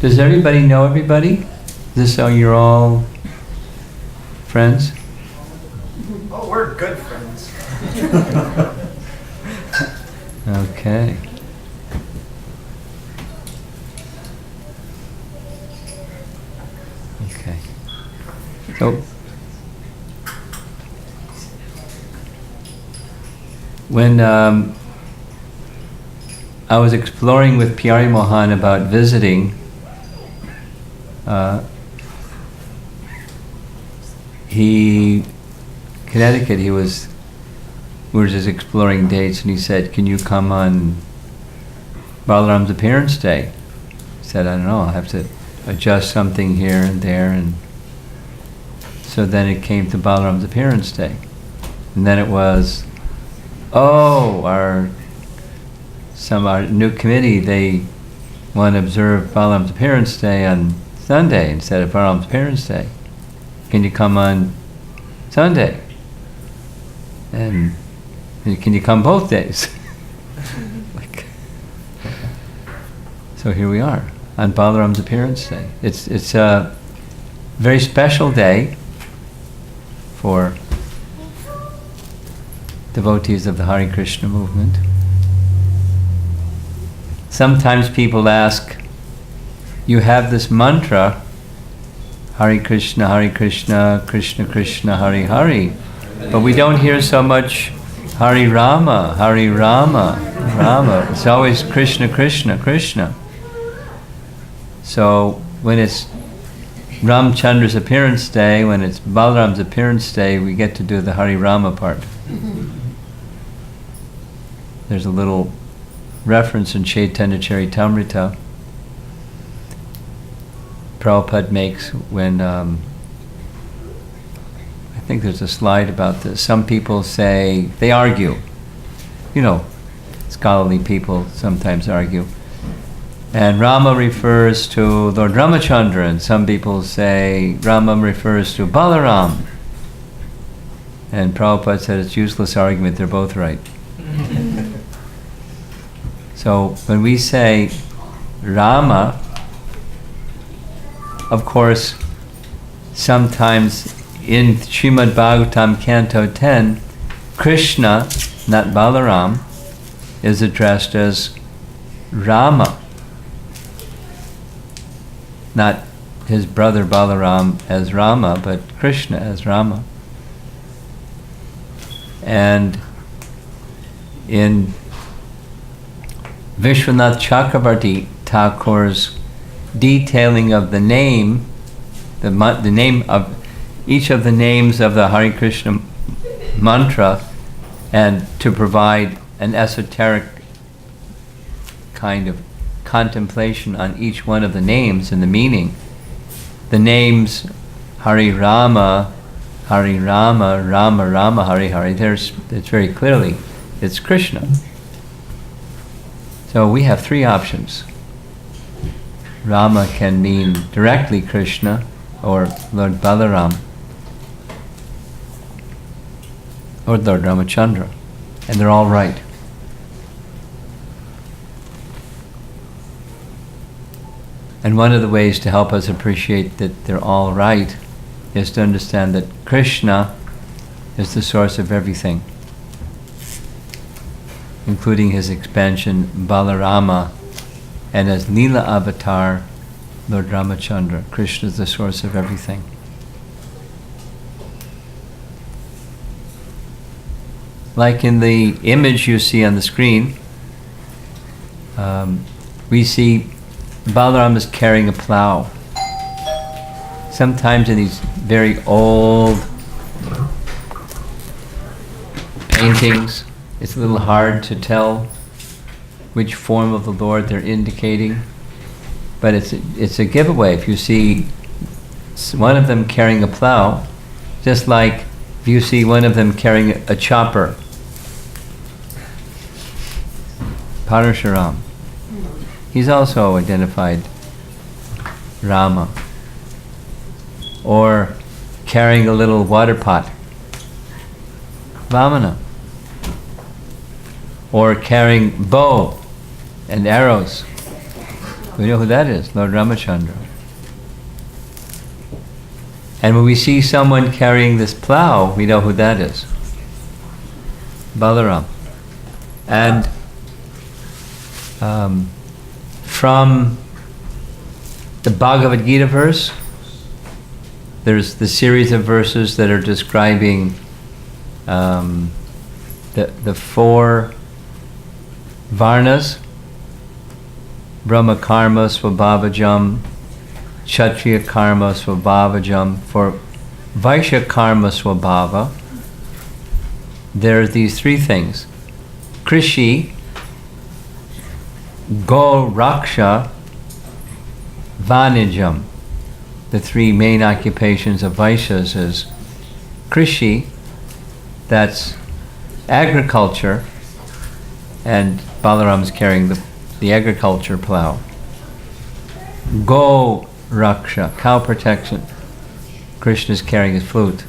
Does everybody know everybody? Is this how you're all friends? Oh, we're good friends. Okay. Okay. So, when I was exploring with Pyari Mohan about visiting, Connecticut, we were just exploring dates, and he said, can you come on Balaram's appearance day? I said, I don't know, I'll have to adjust something here and there, and so then it came to Balaram's appearance day. And then it was, our new committee, they want to observe Balaram's appearance day on Sunday instead of Balaram's appearance day. Can you come on Sunday? And can you come both days? So here we are on Balaram's appearance day. It's a very special day for devotees of the Hare Krishna movement. Sometimes people ask, you have this mantra, Hare Krishna, Krishna Krishna, Hare Hare, but we don't hear so much Hare Rama, Rama. It's always Krishna, Krishna, Krishna. So when it's Ramchandra's appearance day, when it's Balaram's appearance day, we get to do the Hare Rama part. There's a little reference in Chaitanya Charitamrita Prabhupada makes when, I think there's a slide about this. Some people say, they argue. You know, scholarly people sometimes argue. And Rama refers to Lord Ramachandra, and some people say Rama refers to Balaram. And Prabhupada said it's useless argument, they're both right. So when we say Rama, of course, sometimes in Srimad Bhagavatam Canto 10, Krishna, not Balaram, is addressed as Rama. Not his brother Balaram as Rama, but Krishna as Rama. And in Vishwanath Chakravarti Thakur's detailing of the name, the name of each of the names of the Hare Krishna mantra, and to provide an esoteric kind of contemplation on each one of the names and the meaning. The names Hare Rama, Rama Rama, Hare Hare, it's very clearly, it's Krishna. So we have three options. Rama can mean directly Krishna or Lord Balaram or Lord Ramachandra, and they're all right. And one of the ways to help us appreciate that they're all right is to understand that Krishna is the source of everything, including his expansion Balarama, and as Leela avatar, Lord Ramachandra. Krishna is the source of everything. Like in the image you see on the screen, we see Balaram is carrying a plow. Sometimes in these very old paintings, it's a little hard to tell which form of the Lord they're indicating, but it's a giveaway. If you see one of them carrying a plow, just like if you see one of them carrying a chopper, Parashuram, he's also identified Rama. Or carrying a little water pot, Vamana. Or carrying bow and arrows, We know who that is, Lord Ramachandra. And when we see someone carrying this plow, we know who that is. Balaram. And from the Bhagavad Gita verse, there's the series of verses that are describing the four Varnas: Brahma Karma Swabhavajam, Kshatriya Karma Swabhavajam. For Vaishya Karma Swabhava, there are these three things: Krishi, Go Raksha, Vanijam. The three main occupations of Vaishyas is Krishi, that's agriculture, and Balaram's carrying the agriculture plow. Go Raksha, cow protection. Krishna's carrying his flute,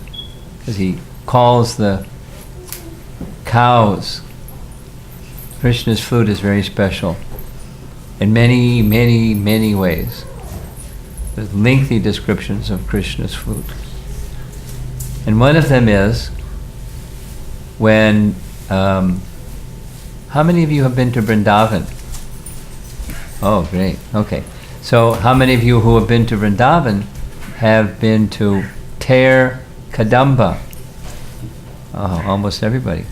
because he calls the cows. Krishna's flute is very special in many, many, many ways. There's lengthy descriptions of Krishna's flute. And one of them is when, how many of you have been to Vrindavan? Oh, great, okay. So how many of you who have been to Vrindavan have been to Ter Kadamba? Oh, almost everybody.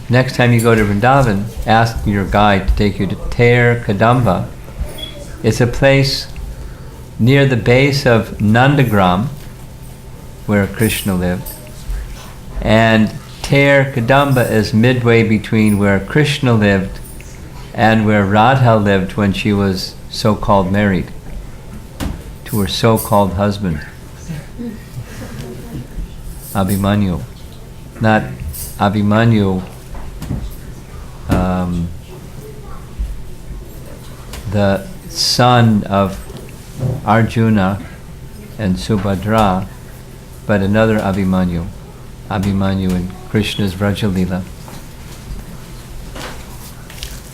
Next time you go to Vrindavan, ask your guide to take you to Ter Kadamba. It's a place near the base of Nandagram, where Krishna lived. And Ter Kadamba is midway between where Krishna lived and where Radha lived when she was so-called married to her so-called husband, Abhimanyu. Not Abhimanyu, the son of Arjuna and Subhadra, but another Abhimanyu. Abhimanyu in Krishna's Vrajalila.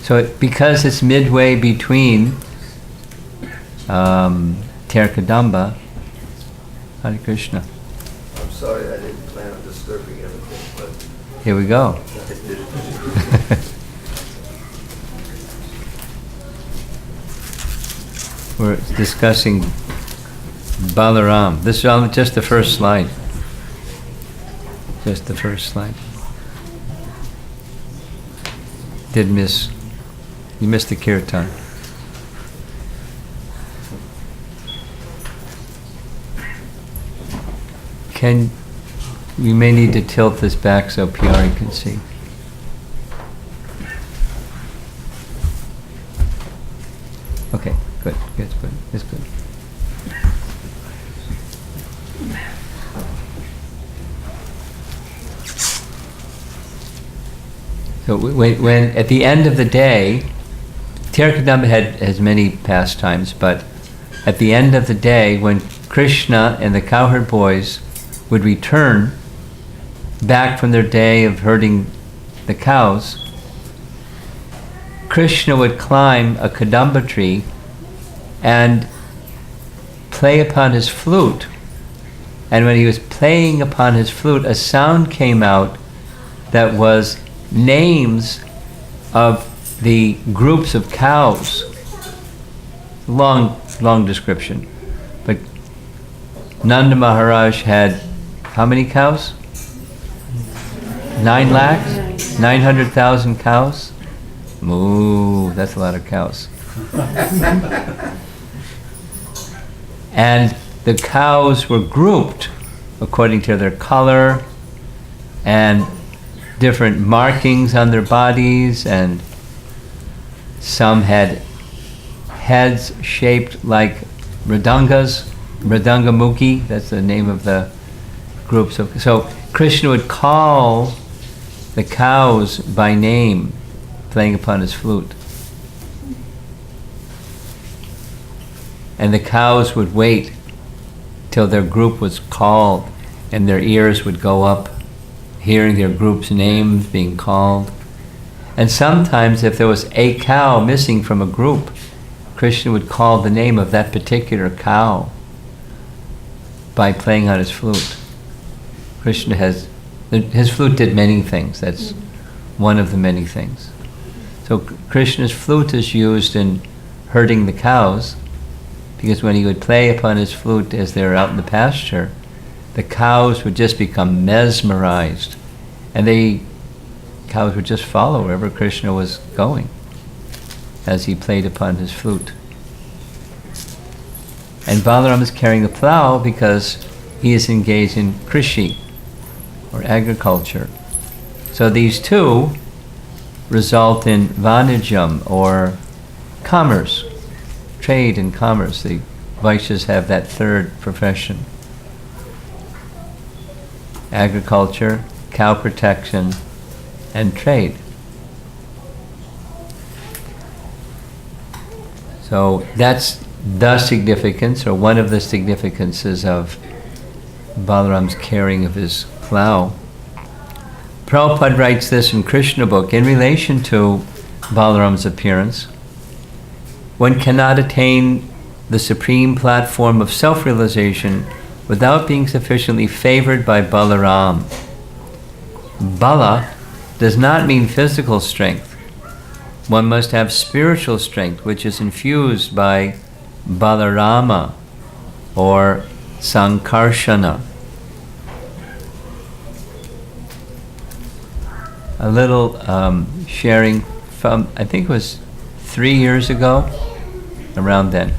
So because it's midway between Terkadamba, Hare Krishna. I'm sorry, I didn't plan on disturbing everything, but Here we go. We're discussing Balaram. This is just the first slide. Just the first slide. You missed the kirtan. You may need to tilt this back so Pyari can see. Okay, good, it's good. So when at the end of the day, Terkadamba has many pastimes, but at the end of the day, when Krishna and the cowherd boys would return back from their day of herding the cows, Krishna would climb a kadamba tree and play upon his flute. And when he was playing upon his flute, a sound came out that was names of the groups of cows. Long description. But Nanda Maharaj had how many cows? 9 lakhs? 900,000 cows? Moo, that's a lot of cows. And the cows were grouped according to their color and different markings on their bodies, and some had heads shaped like mridangas, mridanga-mukhi, that's the name of the groups of. So Krishna would call the cows by name, playing upon his flute. And the cows would wait till their group was called, and their ears would go up, hearing their group's names being called. And sometimes if there was a cow missing from a group, Krishna would call the name of that particular cow by playing on his flute. His flute did many things. That's one of the many things. So Krishna's flute is used in herding the cows, because when he would play upon his flute as they were out in the pasture, the cows would just become mesmerized, and cows would just follow wherever Krishna was going as he played upon his flute. And Balaram is carrying a plow because he is engaged in krishi, or agriculture. So these two result in vanijam, or commerce, trade and commerce. The Vaishyas have that third profession. Agriculture, cow protection, and trade. So that's the significance, or one of the significances, of Balaram's carrying of his plow. Prabhupada writes this in Krishna book in relation to Balaram's appearance. One cannot attain the supreme platform of self-realization without being sufficiently favored by Balaram. Bala does not mean physical strength. One must have spiritual strength, which is infused by Balarama, or Sankarshana. A little sharing from, I think it was 3 years ago, around then.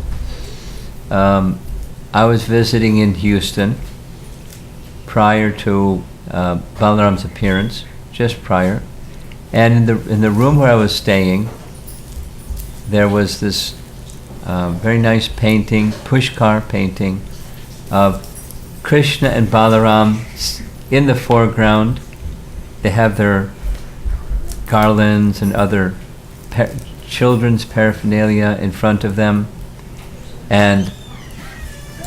I was visiting in Houston prior to Balaram's appearance, just prior. And in the room where I was staying, there was this very nice painting, Pushkar painting, of Krishna and Balaram in the foreground. They have their garlands and other children's paraphernalia in front of them, and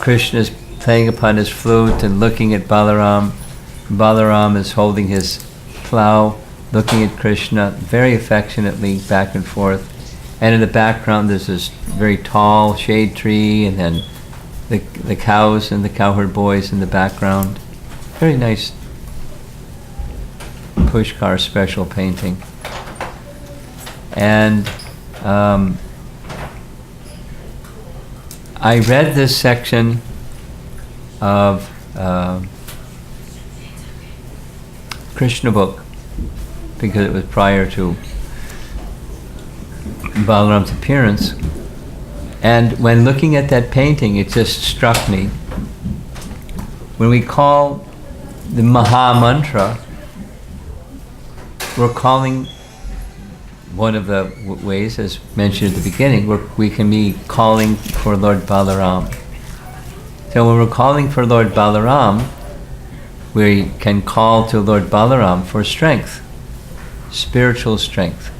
Krishna is playing upon his flute and looking at Balaram. Balaram is holding his plow, looking at Krishna very affectionately, back and forth. And in the background there's this very tall shade tree, and then the cows and the cowherd boys in the background. Very nice Pushkar special painting. And I read this section of Krishna book because it was prior to Balaram's appearance. And when looking at that painting, it just struck me. When we call the Maha Mantra, we're calling, one of the ways, as mentioned at the beginning, we can be calling for Lord Balaram. So when we're calling for Lord Balaram, we can call to Lord Balaram for strength, spiritual strength.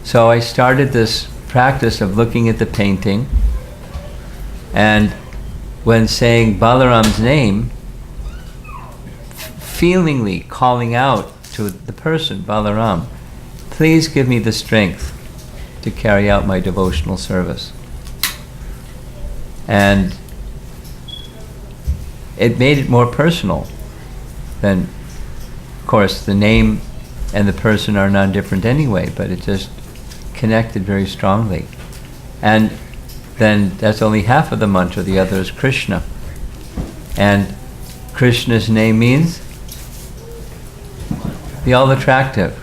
So I started this practice of looking at the painting, and when saying Balaram's name, feelingly calling out to the person, Balaram, please give me the strength to carry out my devotional service. And it made it more personal than, of course, the name and the person are non-different anyway, but it just connected very strongly. And then that's only half of the mantra, the other is Krishna. And Krishna's name means the all-attractive.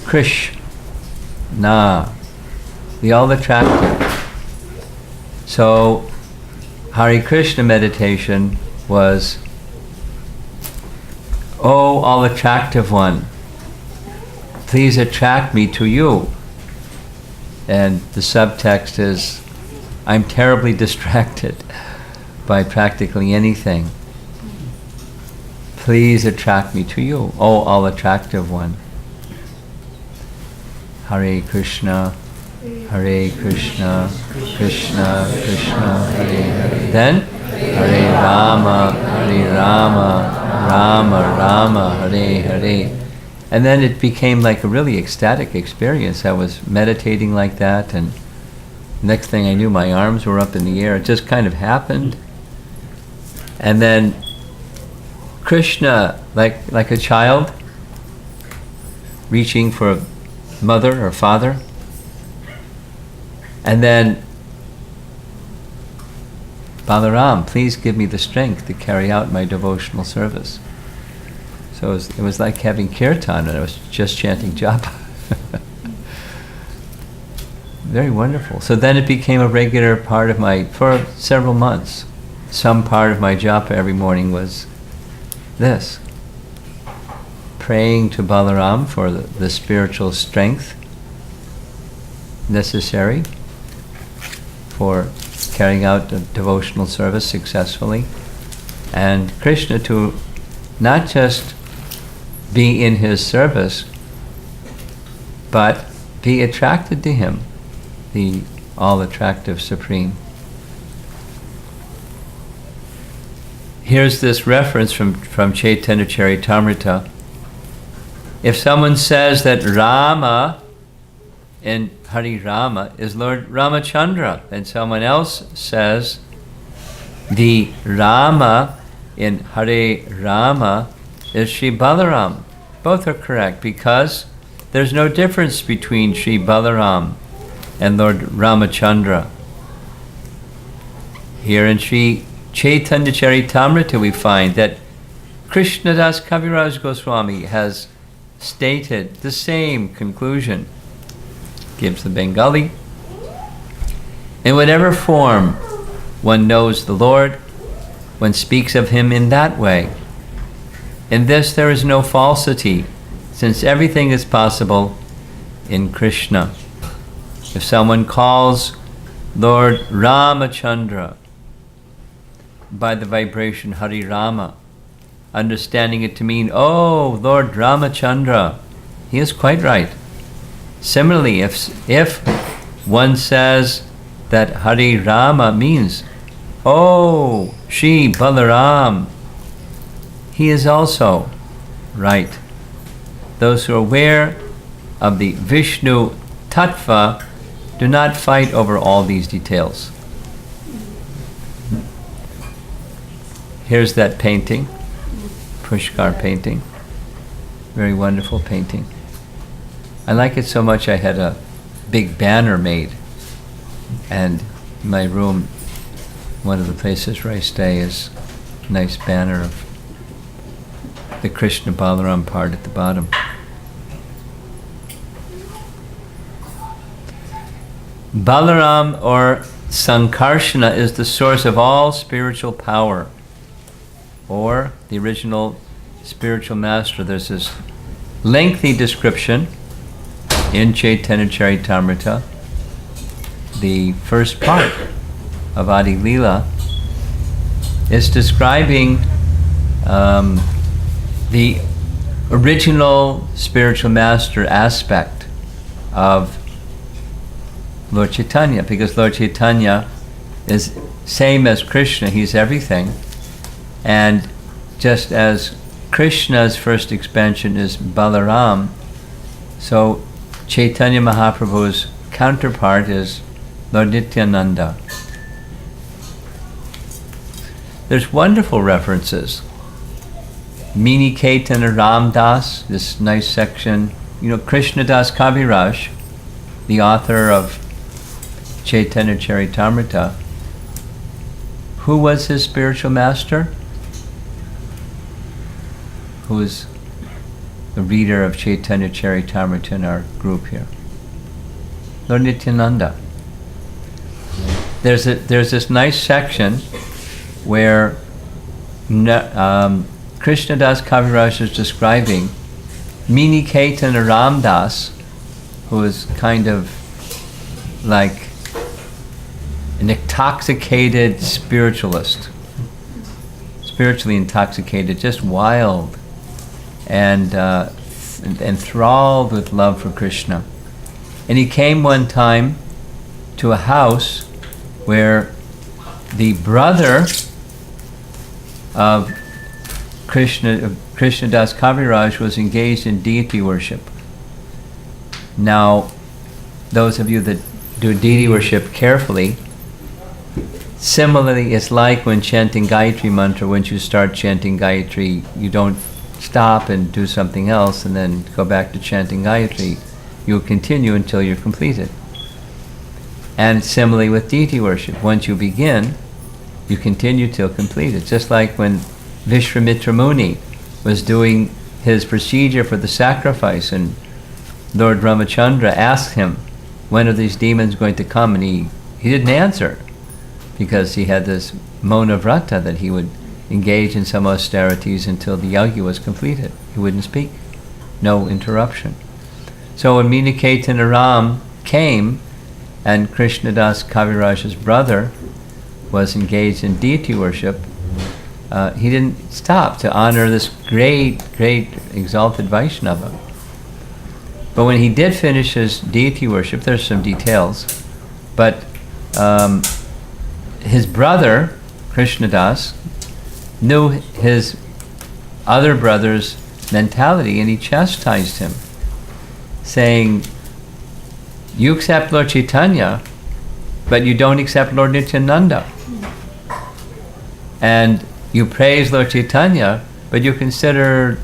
Krishna, the all-attractive. So Hare Krishna meditation was, "Oh, all-attractive one, please attract me to you." And the subtext is, I'm terribly distracted by practically anything. Please attract me to you, oh all-attractive one. Hare Krishna, Hare Krishna, Krishna Krishna, Hare Hare. Then Hare Rama, Hare Rama, Rama Rama, Hare Hare. And then it became like a really ecstatic experience. I was meditating like that and Next thing I knew, my arms were up in the air. It just kind of happened. And then Krishna, like a child, reaching for a mother or father. And then, Balaram, please give me the strength to carry out my devotional service. So it was like having kirtan, and I was just chanting japa. Very wonderful. So then it became a regular part of for several months, some part of my japa every morning was this. Praying to Balaram for the spiritual strength necessary for carrying out the devotional service successfully, and Krishna to not just be in his service, but be attracted to him, the all-attractive Supreme. Here's this reference from Chaitanya Charitamrita. If someone says that Rama in Hari Rama is Lord Ramachandra, and someone else says the Rama in Hare Rama is Sri Balaram, both are correct because there's no difference between Sri Balaram and Lord Ramachandra. Here in Sri Chaitanya Charitamrita we find that Krishnadas Kaviraj Goswami has stated the same conclusion. Gives the Bengali. In whatever form one knows the Lord, one speaks of him in that way. In this there is no falsity, since everything is possible in Krishna. If someone calls Lord Ramachandra by the vibration Hari Rama, understanding it to mean, oh, Lord Ramachandra, he is quite right. Similarly, if one says that Hari Rama means, oh, Shri Balaram, he is also right. Those who are aware of the Vishnu Tattva do not fight over all these details. Here's that painting, Pushkar painting. Very wonderful painting. I like it so much I had a big banner made, and in my room, one of the places where I stay, is a nice banner of the Krishna Balaram part at the bottom. Balaram or Sankarshana is the source of all spiritual power, or the original spiritual master. There's this lengthy description in Chaitanya Charitamrita, the first part of Adi Leela, is describing the original spiritual master aspect of Lord Chaitanya, because Lord Chaitanya is same as Krishna, he's everything, and just as Krishna's first expansion is Balaram, so Chaitanya Mahaprabhu's counterpart is Lord Nityananda. There's wonderful references. Mini Caitanya Ramdas, this nice section. You know, Krishnadas Kaviraj, the author of Chaitanya Charitamrita, who was his spiritual master? Who is the reader of Chaitanya Charitamrita in our group here? Lord Nityananda. There's this nice section where Krishnadas Kaviraj is describing Mini Caitanya Ramdas, who is kind of like an intoxicated spiritualist, spiritually intoxicated, just wild and enthralled with love for Krishna. And he came one time to a house where the brother of Krishnadas Kaviraj was engaged in deity worship. Now, those of you that do deity worship carefully. Similarly, it's like when chanting Gayatri mantra, once you start chanting Gayatri, you don't stop and do something else and then go back to chanting Gayatri. You'll continue until you're completed. And similarly with deity worship, once you begin, you continue till completed. Just like when Vishwamitra Muni was doing his procedure for the sacrifice, and Lord Ramachandra asked him, when are these demons going to come? And he didn't answer, because he had this Mona Vrata that he would engage in some austerities until the yajna was completed. He wouldn't speak. No interruption. So when Miniketan Ram came, and Krishnadas Kaviraj's brother was engaged in deity worship, he didn't stop to honor this great, great exalted Vaishnava. But when he did finish his deity worship, there's some details, but his brother, Krishnadas, knew his other brother's mentality, and he chastised him, saying, you accept Lord Chaitanya, but you don't accept Lord Nityananda. And you praise Lord Chaitanya, but you consider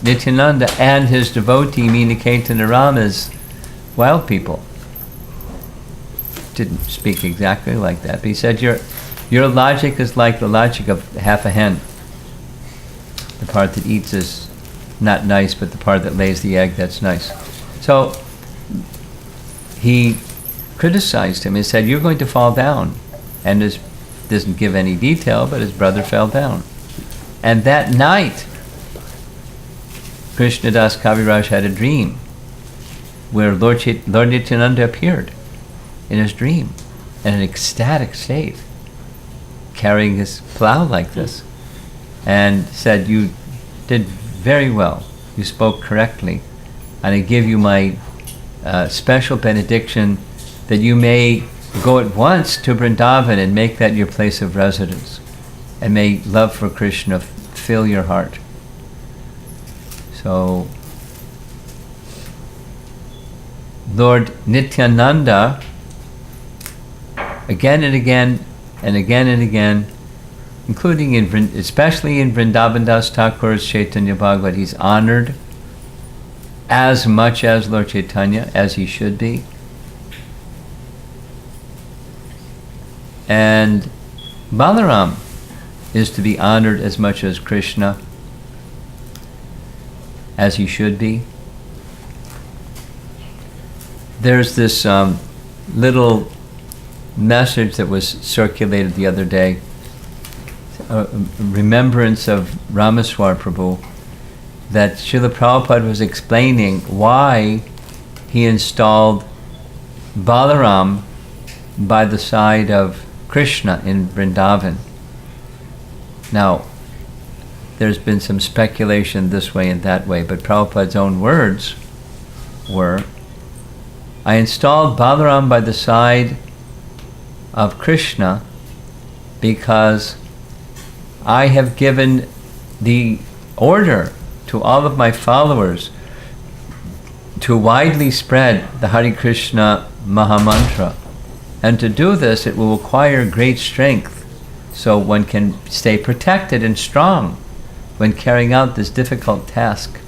Nityananda and his devotee, Miniketan Ram, as wild people. Didn't speak exactly like that, but he said, your logic is like the logic of half a hen. The part that eats is not nice, but the part that lays the egg, that's nice. So he criticized him. He said, you're going to fall down. And this doesn't give any detail, but his brother fell down. And that night, Krishnadas Kaviraj had a dream where Lord Nityananda appeared in his dream in an ecstatic state, carrying his plow like this, and said, you did very well. You spoke correctly. And I give you my special benediction that you may go at once to Vrindavan and make that your place of residence. And may love for Krishna fill your heart. So, Lord Nityananda, again and again, and again and again, including especially in Vrindavan Das Thakur's Chaitanya Bhagavat, he's honored as much as Lord Chaitanya, as he should be. And Balaram is to be honored as much as Krishna, as he should be. There's this little message that was circulated the other day, a remembrance of Ramaswar Prabhu, that Srila Prabhupada was explaining why he installed Balaram by the side of Krishna in Vrindavan. Now, there's been some speculation this way and that way, but Prabhupada's own words were, I installed Balaram by the side of Krishna because I have given the order to all of my followers to widely spread the Hare Krishna Mahamantra. And to do this, it will require great strength, so one can stay protected and strong when carrying out this difficult task.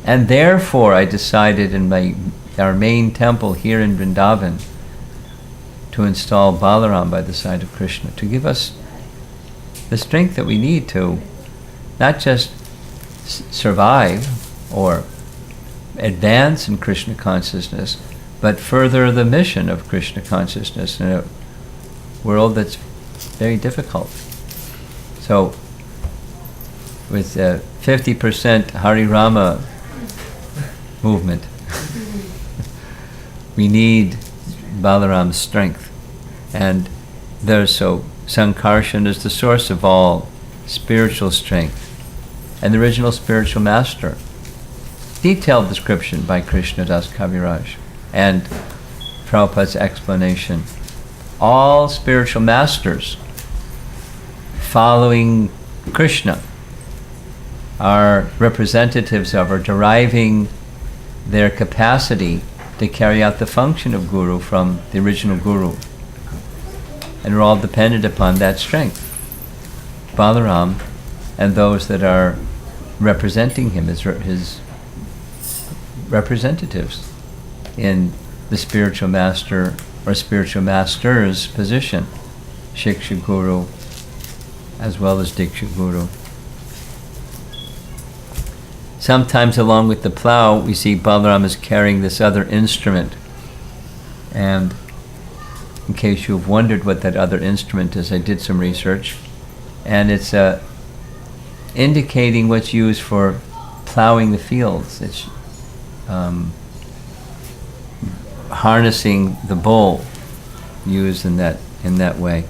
And therefore, I decided in our main temple here in Vrindavan to install Balaram by the side of Krishna, to give us the strength that we need to not just survive or advance in Krishna consciousness, but further the mission of Krishna consciousness in a world that's very difficult. So, with 50% Hari Rama movement, we need Balaram's strength. And Sankarshan is the source of all spiritual strength. And the original spiritual master. Detailed description by Krishnadas Kaviraj and Prabhupada's explanation. All spiritual masters following Krishna are representatives of, or deriving their capacity to carry out the function of guru from the original guru. And we're all dependent upon that strength. Balaram and those that are representing him as his representatives in the spiritual master or spiritual master's position, Shiksha Guru as well as Diksha Guru. Sometimes along with the plow, we see Balaram is carrying this other instrument. And in case you've wondered what that other instrument is, I did some research. And it's indicating what's used for plowing the fields. It's harnessing the bull, used in that way.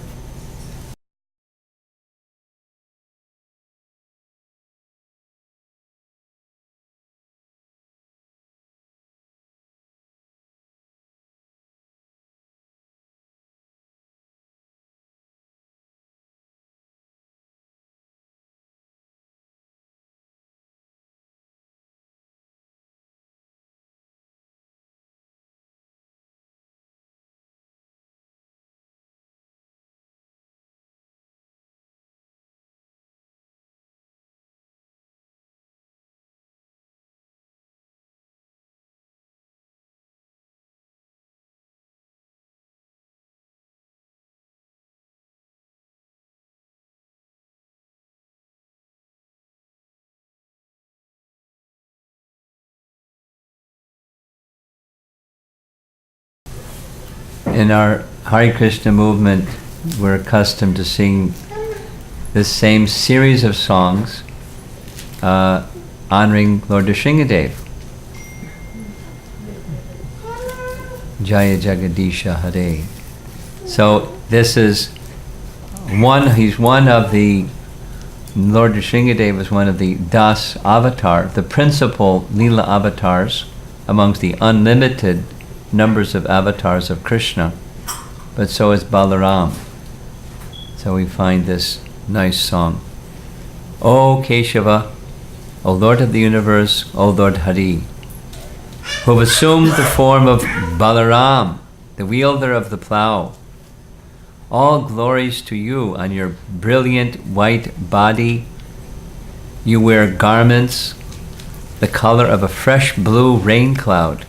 In our Hare Krishna movement, we're accustomed to sing this same series of songs honoring Lord Nrsimhadev. Jaya Jagadisha Hare. So this is he's one of the, Lord Nrsimhadev is one of the Das avatar, the principal Leela avatars amongst the unlimited numbers of avatars of Krishna, but so is Balaram. So we find this nice song. O Keshava, O Lord of the universe, O Lord Hari, who have assumed the form of Balaram, the wielder of the plow. All glories to you. On your brilliant white body, you wear garments the color of a fresh blue rain cloud.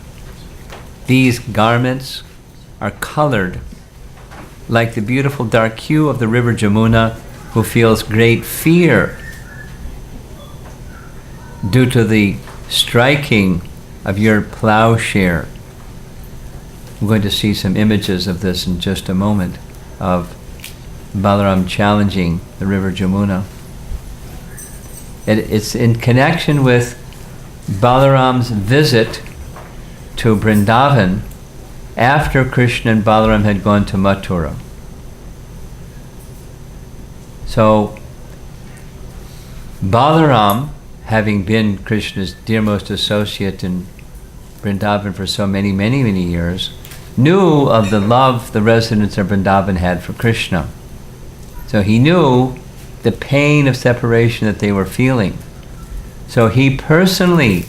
These garments are colored like the beautiful dark hue of the river Jamuna, who feels great fear due to the striking of your plowshare. I'm going to see some images of this in just a moment, of Balaram challenging the river Jamuna. It's in connection with Balaram's visit to Vrindavan after Krishna and Balaram had gone to Mathura. So Balaram, having been Krishna's dearmost associate in Vrindavan for so many, many, many years, knew of the love the residents of Vrindavan had for Krishna. So he knew the pain of separation that they were feeling. So he personally,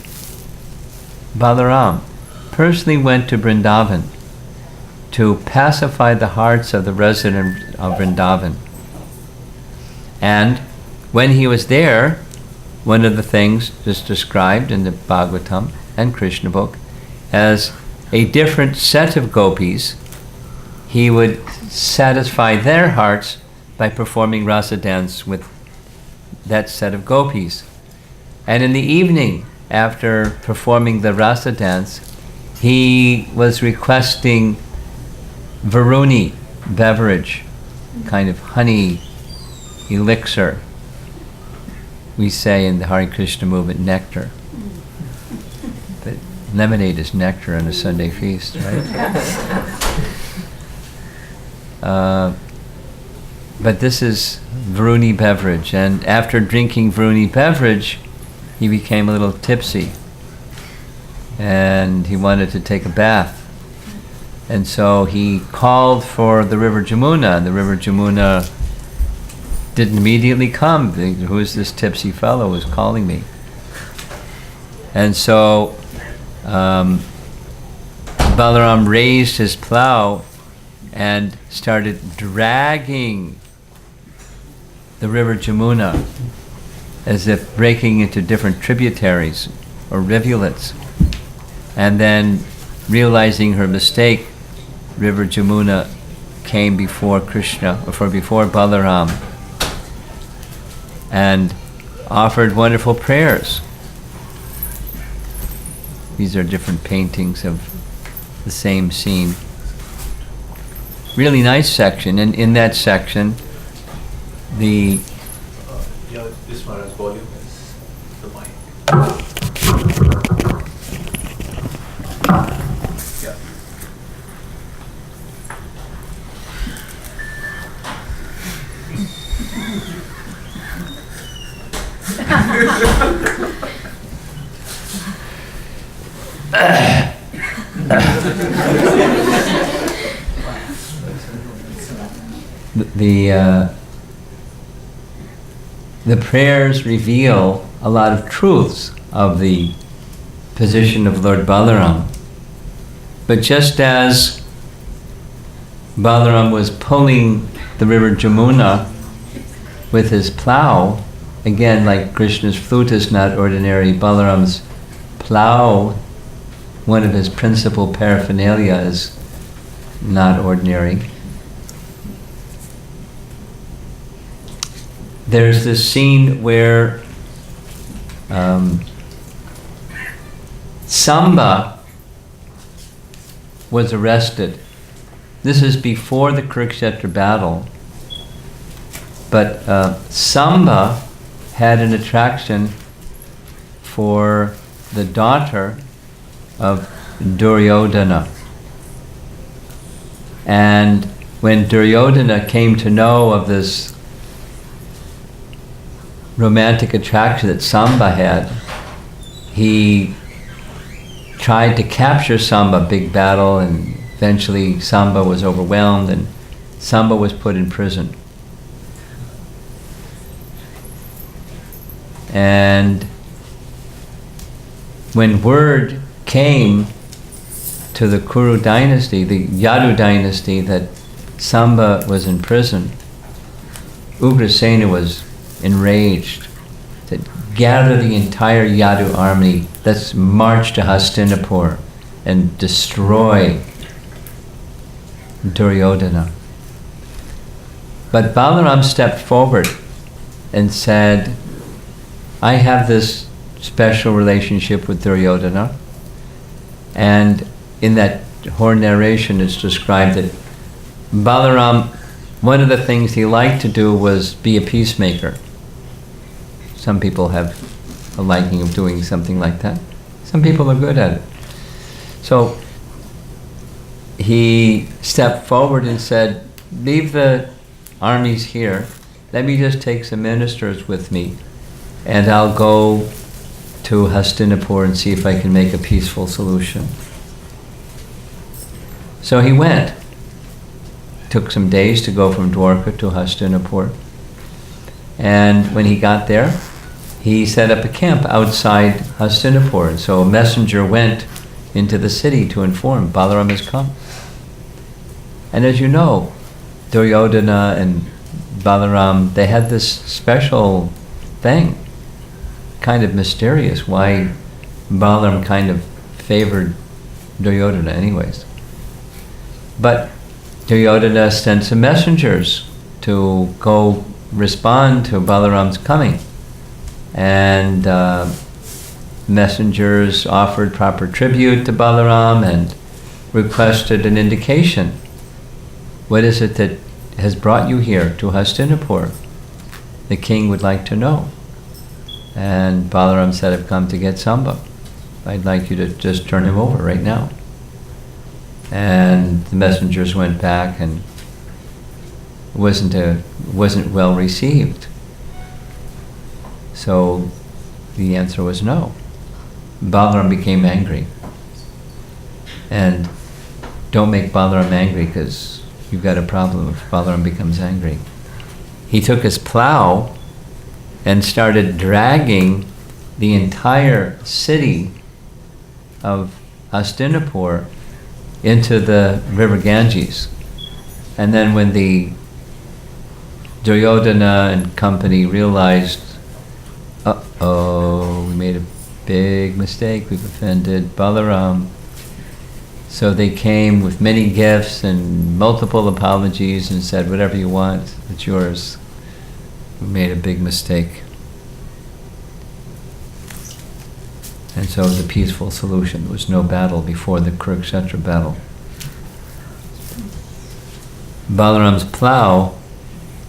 Balaram, personally went to Vrindavan to pacify the hearts of the residents of Vrindavan. And when he was there, one of the things just described in the Bhagavatam and Krishna book as a different set of gopis, he would satisfy their hearts by performing rasa dance with that set of gopis. And in the evening, after performing the rasa dance, he was requesting Varuni beverage, kind of honey elixir. We say in the Hare Krishna movement, nectar. But lemonade is nectar on a Sunday feast, right? But this is Varuni beverage, and after drinking Varuni beverage, he became a little tipsy, and he wanted to take a bath. And so he called for the river Jamuna, and the river Jamuna didn't immediately come. Who is this tipsy fellow who's calling me? And so Balaram raised his plow and started dragging the river Jamuna as if breaking into different tributaries or rivulets. And then, realizing her mistake, river Jamuna came before Krishna, or before Balaram, and offered wonderful prayers. These are different paintings of the same scene. Really nice section, and in that section, the Yeah, this one has volume is the mic. Yeah. the prayers reveal a lot of truths of the position of Lord Balaram. But just as Balaram was pulling the river Jamuna with his plow, again, like Krishna's flute is not ordinary, Balaram's plow, one of his principal paraphernalia, is not ordinary. There's this scene where Samba was arrested. This is before the Kurukshetra battle. But Samba had an attraction for the daughter of Duryodhana. And when Duryodhana came to know of this romantic attraction that Samba had, he tried to capture Samba, big battle, and eventually Samba was overwhelmed and Samba was put in prison. And when word came to the Kuru dynasty, the Yadu dynasty, that Samba was in prison, Ugrasena was enraged, said, gather the entire Yadu army, let's march to Hastinapur and destroy Duryodhana. But Balaram stepped forward and said, I have this special relationship with Duryodhana, and in that whole narration it's described that Balaram, one of the things he liked to do was be a peacemaker. Some people have a liking of doing something like that. Some people are good at it. So he stepped forward and said, leave the armies here, let me just take some ministers with me, and I'll go to Hastinapur and see if I can make a peaceful solution. So he went. Took some days to go from Dwarka to Hastinapur. And when he got there, he set up a camp outside Hastinapur. So a messenger went into the city to inform Balaram has come. And as you know, Duryodhana and Balaram, they had this special thing, kind of mysterious, why Balaram kind of favored Duryodhana anyways. But Duryodhana sent some messengers to go respond to Balaram's coming. And messengers offered proper tribute to Balaram and requested an indication. What is it that has brought you here to Hastinapur? The king would like to know. And Balaram said, I've come to get Samba. I'd like you to just turn him over right now. And the messengers went back, and wasn't well received. So the answer was no. Balaram became angry. And don't make Balaram angry, because you've got a problem if Balaram becomes angry. He took his plow and started dragging the entire city of Hastinapur into the river Ganges. And then when the Duryodhana and company realized, we made a big mistake, we've offended Balaram. So they came with many gifts and multiple apologies and said, whatever you want, it's yours. We made a big mistake. And so it was a peaceful solution. There was no battle before the Kurukshetra battle. Balaram's plow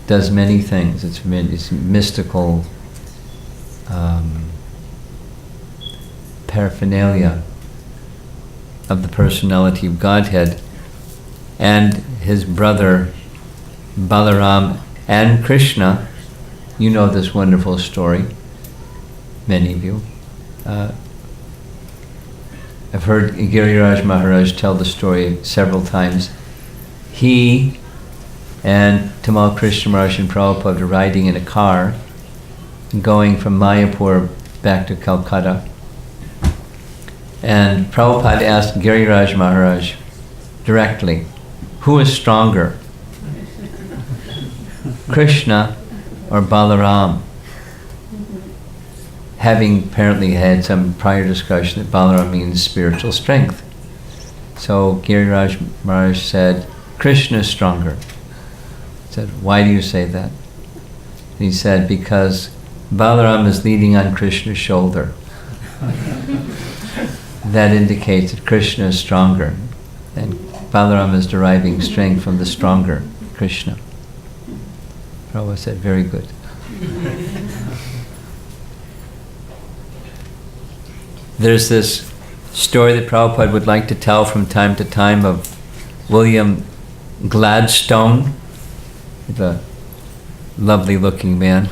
does many things. It's mystical paraphernalia of the personality of Godhead. And his brother Balaram and Krishna, you know this wonderful story, many of you. I've heard Giriraj Maharaj tell the story several times. He and Tamal Krishna Maharaj and Prabhupada are riding in a car going from Mayapur back to Calcutta. And Prabhupada asked Giriraj Maharaj directly, who is stronger, Krishna or Balaram? Having apparently had some prior discussion that Balaram means spiritual strength. So Giriraj Maharaj said, Krishna is stronger. He said, why do you say that? And he said, because Balaram is leaning on Krishna's shoulder. That indicates that Krishna is stronger. And Balaram is deriving strength from the stronger Krishna. Prabhupada said, very good. There's this story that Prabhupada would like to tell from time to time of William Gladstone, the lovely looking man,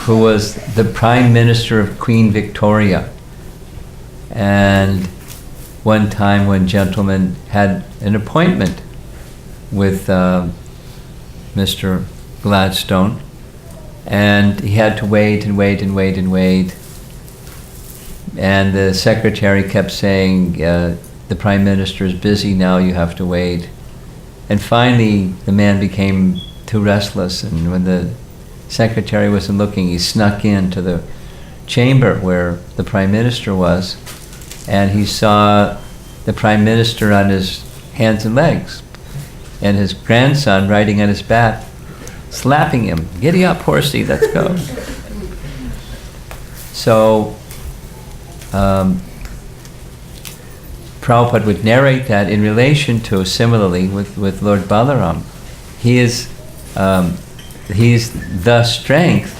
who was the Prime Minister of Queen Victoria. And one time one gentleman had an appointment with Mr. Gladstone, and he had to wait and wait and wait and wait. And the secretary kept saying, the Prime Minister is busy now, you have to wait. And finally, the man became too restless, and when the secretary wasn't looking, he snuck into the chamber where the Prime Minister was, and he saw the Prime Minister on his hands and legs, and his grandson riding on his back, slapping him. Giddy up, horsey, let's go. So, Prabhupada would narrate that in relation to, similarly, with Lord Balaram. He's the strength,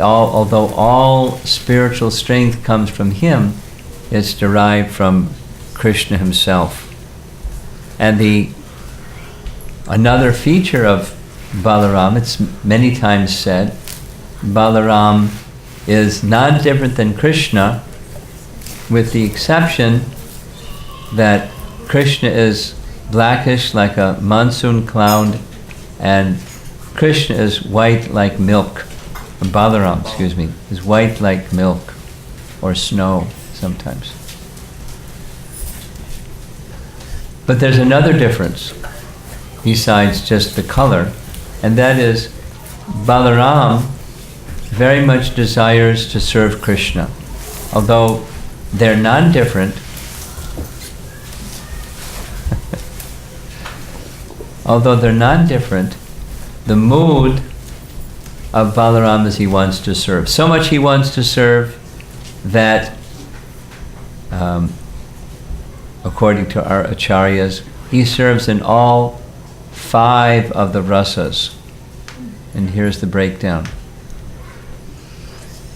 although all spiritual strength comes from him, it's derived from Krishna himself. And another feature of Balaram, it's many times said, Balaram is not different than Krishna, with the exception that Krishna is blackish like a monsoon cloud, and Krishna is white like milk. Balaram, is white like milk, or snow sometimes. But there's another difference besides just the color, and that is Balaram very much desires to serve Krishna. Although they're non-different, the mood of Balaram is he wants to serve. So much he wants to serve that, according to our acharyas, he serves in all 5 of the rasas. And here's the breakdown.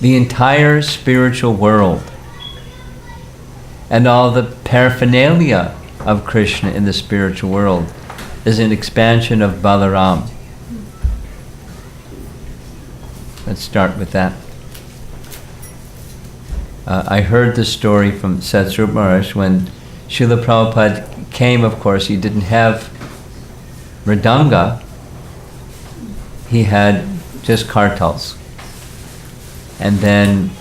The entire spiritual world and all the paraphernalia of Krishna in the spiritual world is an expansion of Balaram. Let's start with that. I heard the story from Satsrup Maharaj when Srila Prabhupada came. Of course, he didn't have mridanga, he had just kartals. And then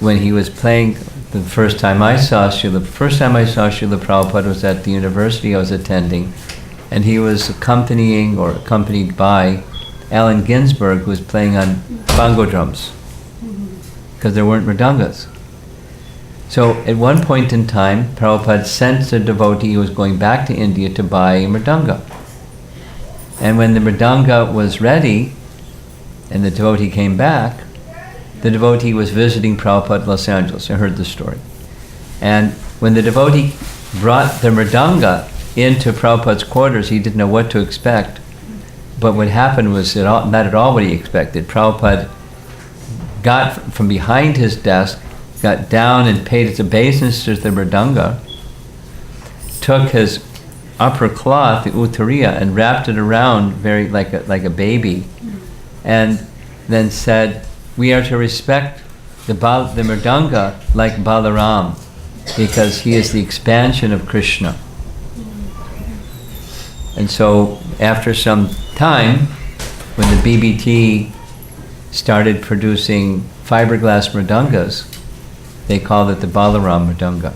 when he was playing, the first time I saw Srila Prabhupada was at the university I was attending, and he was accompanied by Allen Ginsberg, who was playing on bongo drums, because there weren't mridangas. So at one point in time, Prabhupada sent a devotee who was going back to India to buy a mridanga. And when the mridanga was ready, and the devotee came back, the devotee was visiting Prabhupada in Los Angeles. I heard the story. And when the devotee brought the mridanga into Prabhupada's quarters, he didn't know what to expect. But what happened was not at all what he expected. Prabhupada got from behind his desk, got down and paid his obeisance to the mridanga, took his upper cloth, the uttariya, and wrapped it around very like a baby, and then said, "We are to respect the mridanga like Balaram, because he is the expansion of Krishna." And so after some time, when the BBT started producing fiberglass mridangas, they called it the Balaram mridanga,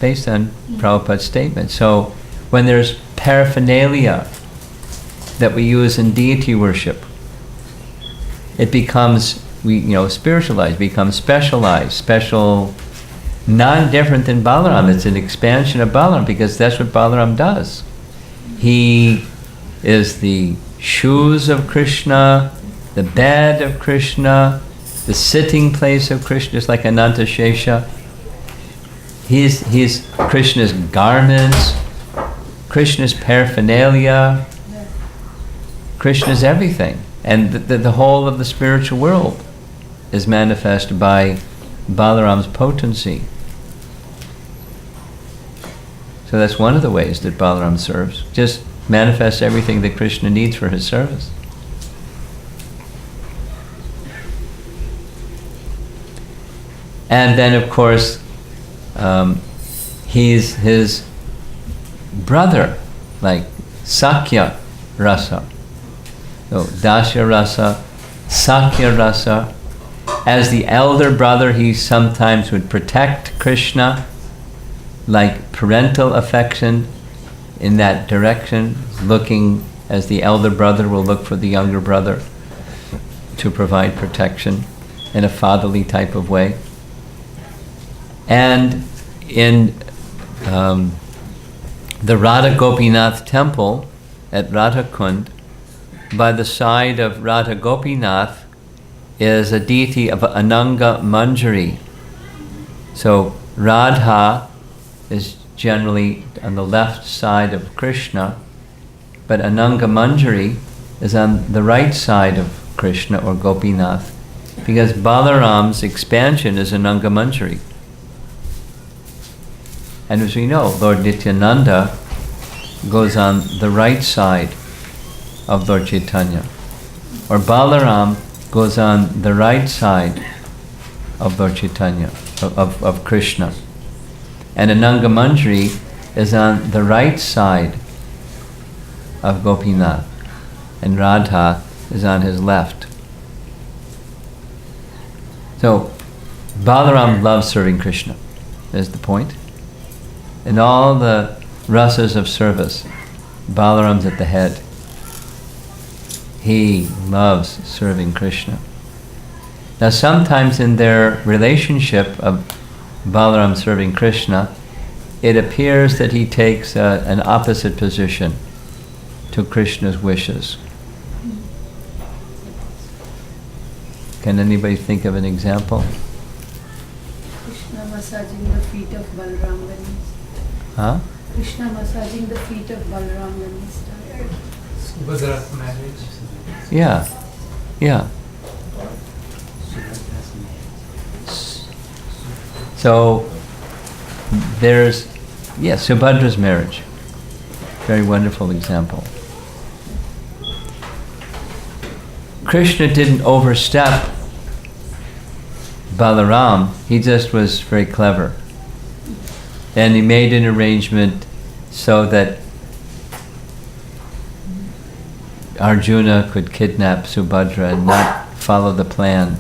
based on Prabhupada's statement. So when there's paraphernalia that we use in deity worship, it becomes spiritualized, becomes specialized, special, non-different than Balaram. It's an expansion of Balaram, because that's what Balaram does. He is the shoes of Krishna, the bed of Krishna, the sitting place of Krishna, just like Ananta Shesha. He's Krishna's garments, Krishna's paraphernalia, Krishna's everything. And the whole of the spiritual world is manifest by Balaram's potency. So that's one of the ways that Balaram serves. Just manifests everything that Krishna needs for his service. And then, of course, he's his brother, like Sakya Rasa. So Dasya Rasa, Sakya Rasa. As the elder brother, he sometimes would protect Krishna, like parental affection in that direction, looking as the elder brother will look for the younger brother to provide protection in a fatherly type of way. And in the Radha Gopinath temple at Radhakund, by the side of Radha Gopinath is a deity of Ananga Manjari. So Radha is generally on the left side of Krishna, but Ananga Manjari is on the right side of Krishna or Gopinath, because Balaram's expansion is Ananga Manjari. And as we know, Lord Nityananda goes on the right side of Lord Chaitanya, or Balaram goes on the right side of Lord Chaitanya, of Krishna. And Ananga Manjari is on the right side of Gopinath, and Radha is on his left. So Balaram loves serving Krishna, is the point. In all the rasas of service, Balaram's at the head. He loves serving Krishna. Now sometimes in their relationship of Balaram serving Krishna, it appears that he takes an opposite position to Krishna's wishes. Can anybody think of an example? Krishna massaging the feet of Balaram when he's Huh? Krishna massaging the feet of Balaram when he's tired. Subhadra's marriage. Yeah, yeah. So there's, Subhadra's marriage. Very wonderful example. Krishna didn't overstep Balaram, he just was very clever. And he made an arrangement so that Arjuna could kidnap Subhadra and not follow the plan.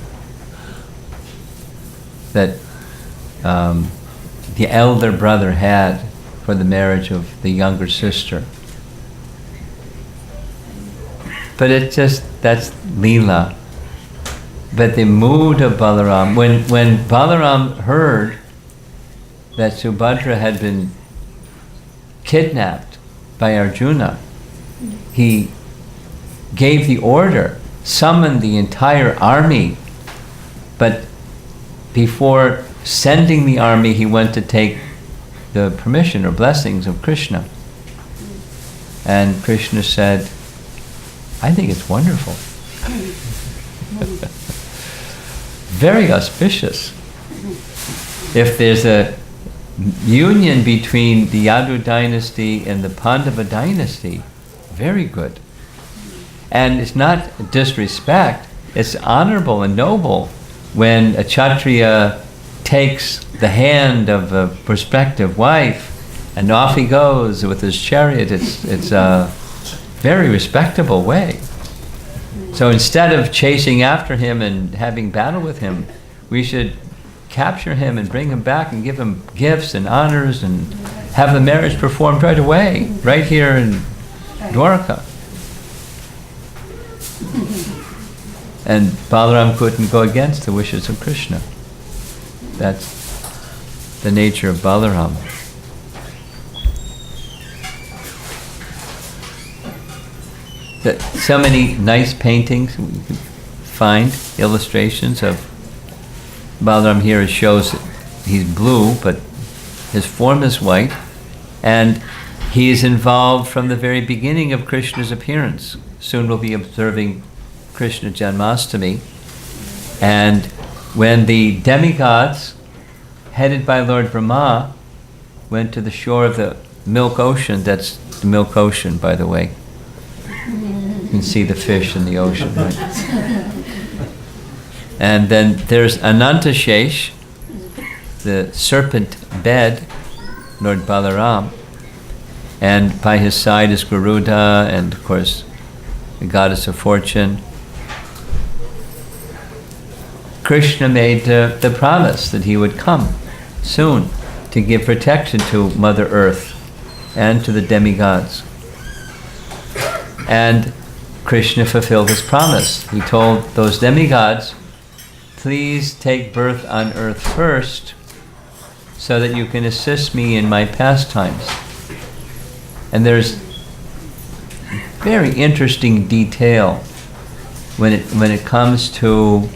that the elder brother had for the marriage of the younger sister. But that's Leela. But the mood of Balaram, when Balaram heard that Subhadra had been kidnapped by Arjuna, he gave the order, summoned the entire army, but before sending the army, he went to take the permission or blessings of Krishna. And Krishna said, I think it's wonderful. Very auspicious. If there's a union between the Yadu dynasty and the Pandava dynasty, very good. And it's not disrespect, it's honorable and noble when a Kshatriya takes the hand of a prospective wife and off he goes with his chariot. It's a very respectable way. So instead of chasing after him and having battle with him, we should capture him and bring him back and give him gifts and honors and have the marriage performed right away, right here in Dwarka. And Balaram couldn't go against the wishes of Krishna. That's the nature of Balaram. So many nice paintings, we can find illustrations of Balaram here. It shows that he's blue, but his form is white, and he is involved from the very beginning of Krishna's appearance. Soon we'll be observing Krishna Janmashtami, and when the demigods, headed by Lord Brahma, went to the shore of the Milk Ocean, that's the Milk Ocean, by the way. You can see the fish in the ocean, right? And then there's Anantashesh, the serpent bed, Lord Balaram, and by his side is Garuda, and of course the goddess of fortune. Krishna made the promise that he would come soon to give protection to Mother Earth and to the demigods. And Krishna fulfilled his promise. He told those demigods, please take birth on earth first so that you can assist me in my pastimes. And there's very interesting detail when it comes to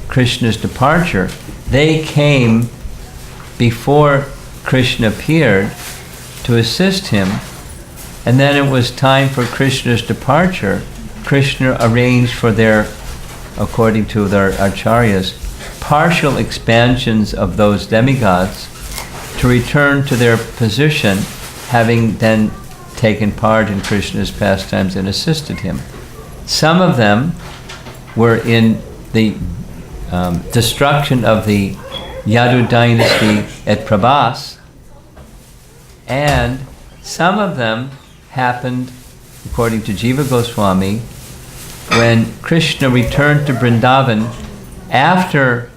Krishna's departure. They came before Krishna appeared to assist him, and then it was time for Krishna's departure. Krishna arranged for their, according to their acharyas, partial expansions of those demigods to return to their position, having then taken part in Krishna's pastimes and assisted him. Some of them were in the destruction of the Yadu dynasty at Prabhas, and some of them happened, according to Jiva Goswami, when Krishna returned to Vrindavan after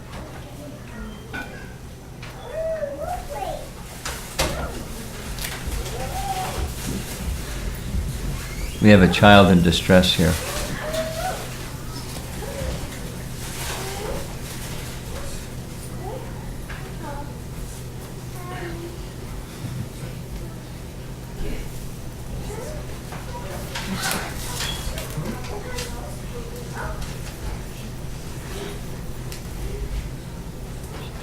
we have a child in distress here.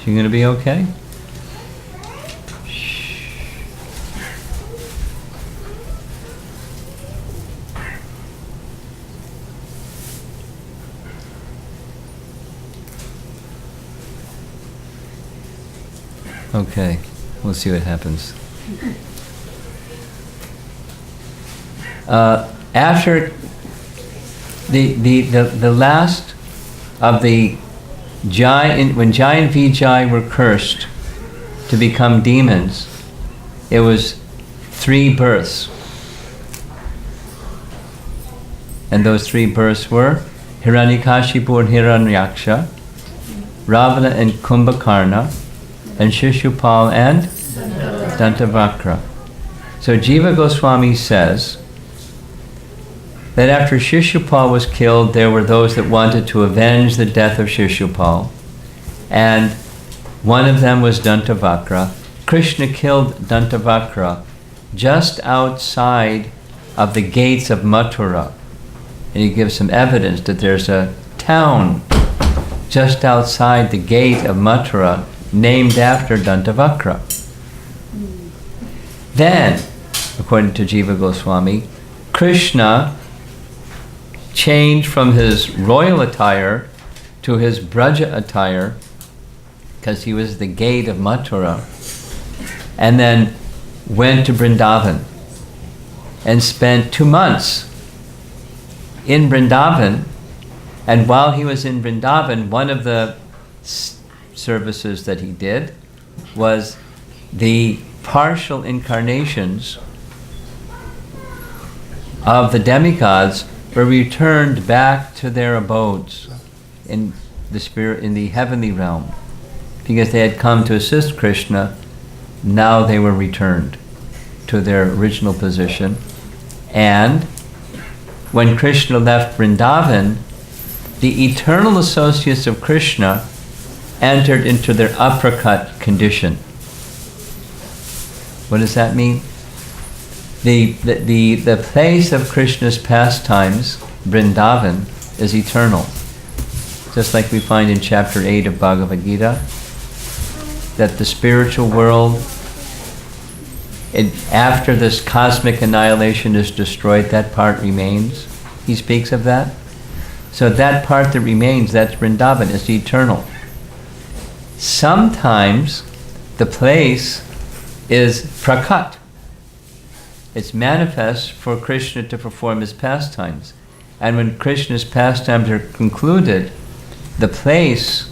You gonna be okay? Shh. Okay, we'll see what happens. After the last of the Jai, when Jai and Vijay were cursed to become demons, it was 3 births. And those 3 births were Hiranyakashipu and Hiranyaksha, Ravana and Kumbhakarna, and Shishupal and Dantavakra. So Jiva Goswami says that after Shishupal was killed, there were those that wanted to avenge the death of Shishupal, and one of them was Dantavakra. Krishna killed Dantavakra just outside of the gates of Mathura. And he gives some evidence that there's a town just outside the gate of Mathura named after Dantavakra. Then, according to Jiva Goswami, Krishna changed from his royal attire to his Braja attire, because he was the gate of Mathura, and then went to Vrindavan and spent 2 months in Vrindavan. And while he was in Vrindavan, one of the services that he did was the partial incarnations of the demigods were returned back to their abodes in the spirit, in the heavenly realm, because they had come to assist Krishna. Now they were returned to their original position. And when Krishna left Vrindavan, the eternal associates of Krishna entered into their aprakat condition. What does that mean? The place of Krishna's pastimes, Vrindavan, is eternal. Just like we find in chapter 8 of Bhagavad Gita, that the spiritual world, after this cosmic annihilation is destroyed, that part remains. He speaks of that. So that part that remains, that's Vrindavan, is eternal. Sometimes the place is prakat. It's manifest for Krishna to perform his pastimes. And when Krishna's pastimes are concluded, the place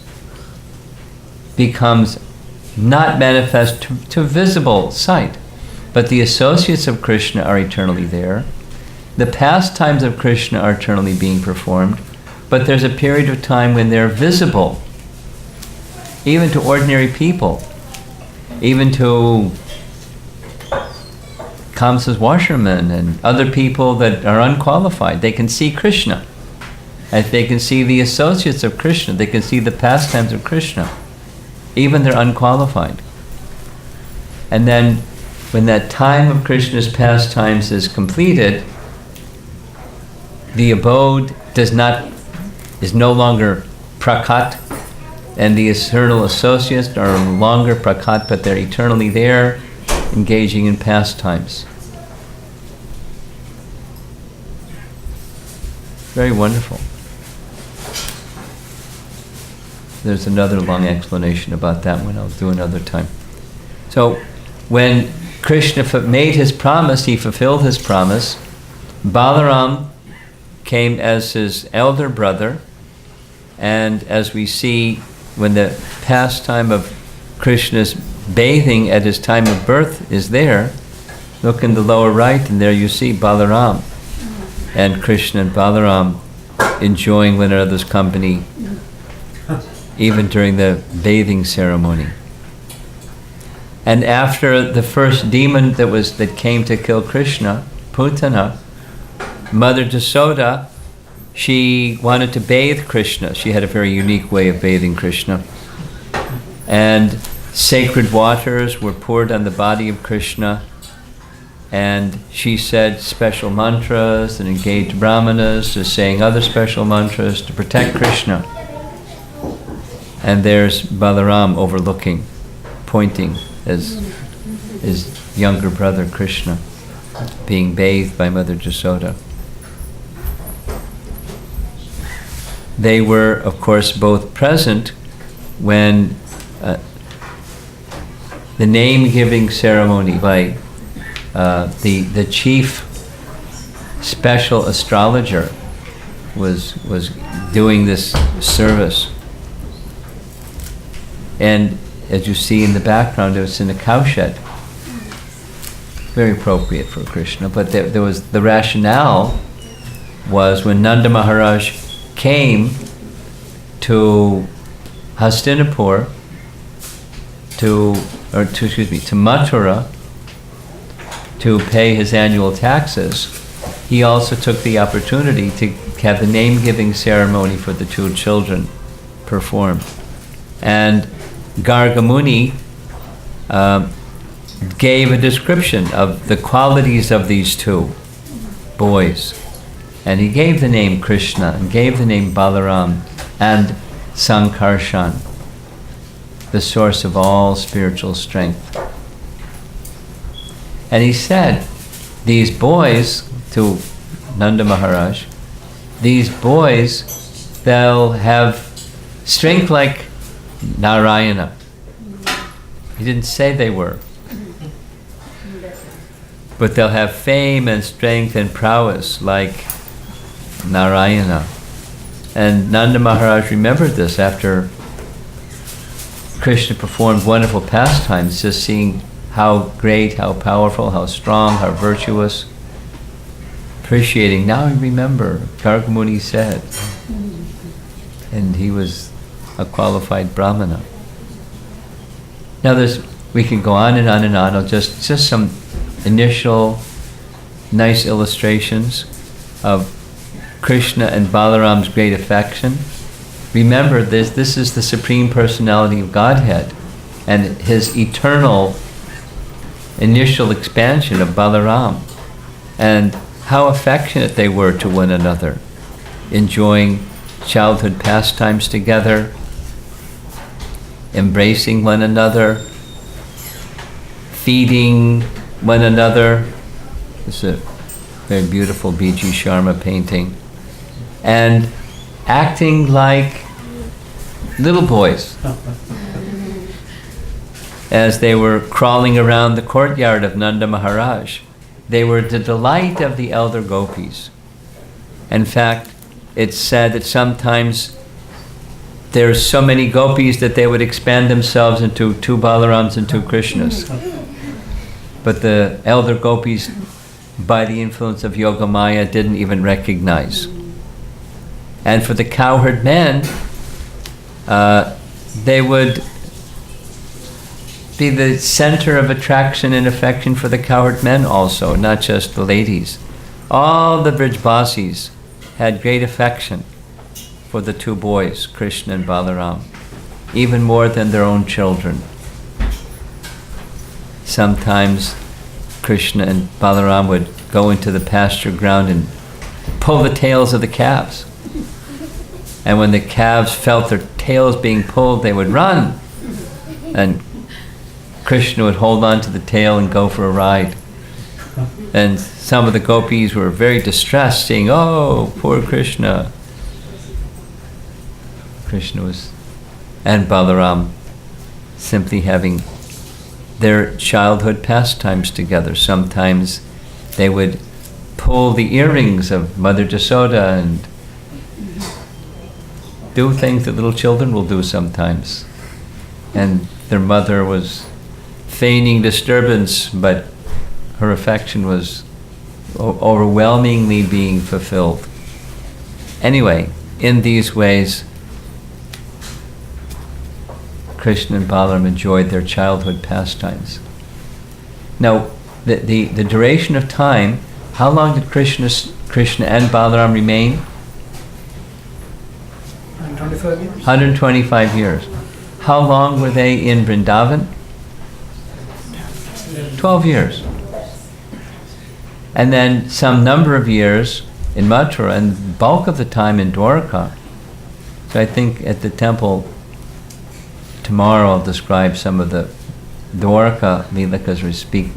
becomes not manifest to visible sight. But the associates of Krishna are eternally there. The pastimes of Krishna are eternally being performed. But there's a period of time when they're visible, even to ordinary people, even to Kamsa's washermen and other people that are unqualified. They can see Krishna. And they can see the associates of Krishna. They can see the pastimes of Krishna. Even they're unqualified. And then when that time of Krishna's pastimes is completed, the abode is no longer prakat, and the eternal associates are no longer prakat, but they're eternally there, engaging in pastimes. Very wonderful. There's another long explanation about that one I'll do another time. So, when Krishna made his promise, he fulfilled his promise. Balaram came as his elder brother, and as we see when the pastime of Krishna's bathing at his time of birth is there, look in the lower right, and there you see Balaram and Krishna and Balaram enjoying one another's company even during the bathing ceremony. And after the first demon that came to kill Krishna, Putana, Mother Jasoda, she wanted to bathe Krishna. She had a very unique way of bathing Krishna. And sacred waters were poured on the body of Krishna, and she said special mantras and engaged brahmanas to saying other special mantras to protect Krishna. And there's Balaram overlooking, pointing as his younger brother Krishna being bathed by Mother Jasoda. They were, of course, both present when the name-giving ceremony by the chief special astrologer was doing this service. And as you see in the background, it was in a cowshed. Very appropriate for Krishna. But there was the rationale was when Nanda Maharaj came to Hastinapur to Mathura to pay his annual taxes, he also took the opportunity to have the name-giving ceremony for the two children performed. And Gargamuni gave a description of the qualities of these two boys. And he gave the name Krishna, and gave the name Balaram, and Sankarshan, the source of all spiritual strength. And he said, these boys, to Nanda Maharaj, these boys, they'll have strength like Narayana. He didn't say they were. But they'll have fame and strength and prowess like Narayana. And Nanda Maharaj remembered this after Krishna performed wonderful pastimes, just seeing how great, how powerful, how strong, how virtuous. Appreciating, now I remember, Gargamuni said. And he was a qualified Brahmana. Now we can go on and on and on. I'll just some initial nice illustrations of Krishna and Balaram's great affection. Remember, this is the Supreme Personality of Godhead and his eternal initial expansion of Balaram, and how affectionate they were to one another, enjoying childhood pastimes together, embracing one another, feeding one another. It's a very beautiful B.G. Sharma painting. And acting like little boys as they were crawling around the courtyard of Nanda Maharaj. They were the delight of the elder gopis. In fact, it's said that sometimes there's so many gopis that they would expand themselves into two Balarams and two Krishnas. But the elder gopis, by the influence of Yogamaya, didn't even recognize. And for the cowherd men, they would be the center of attraction and affection for the cowherd men also, not just the ladies. All the Brijbasis had great affection for the two boys, Krishna and Balaram, even more than their own children. Sometimes Krishna and Balaram would go into the pasture ground and pull the tails of the calves. And when the calves felt their tails being pulled, they would run. And Krishna would hold on to the tail and go for a ride. And some of the gopis were very distressed, saying, "Oh, poor Krishna." Krishna and Balaram simply having their childhood pastimes together. Sometimes they would pull the earrings of Mother Jasoda and do things that little children will do sometimes. And their mother was feigning disturbance, but her affection was overwhelmingly being fulfilled. Anyway, in these ways, Krishna and Balaram enjoyed their childhood pastimes. Now, the duration of time, how long did Krishna and Balaram remain? 125 years. 125 years. How long were they in Vrindavan? 12 years. And then some number of years in Mathura, and bulk of the time in Dwarka. So I think at the temple tomorrow I'll describe some of the Dwarka Leelakas,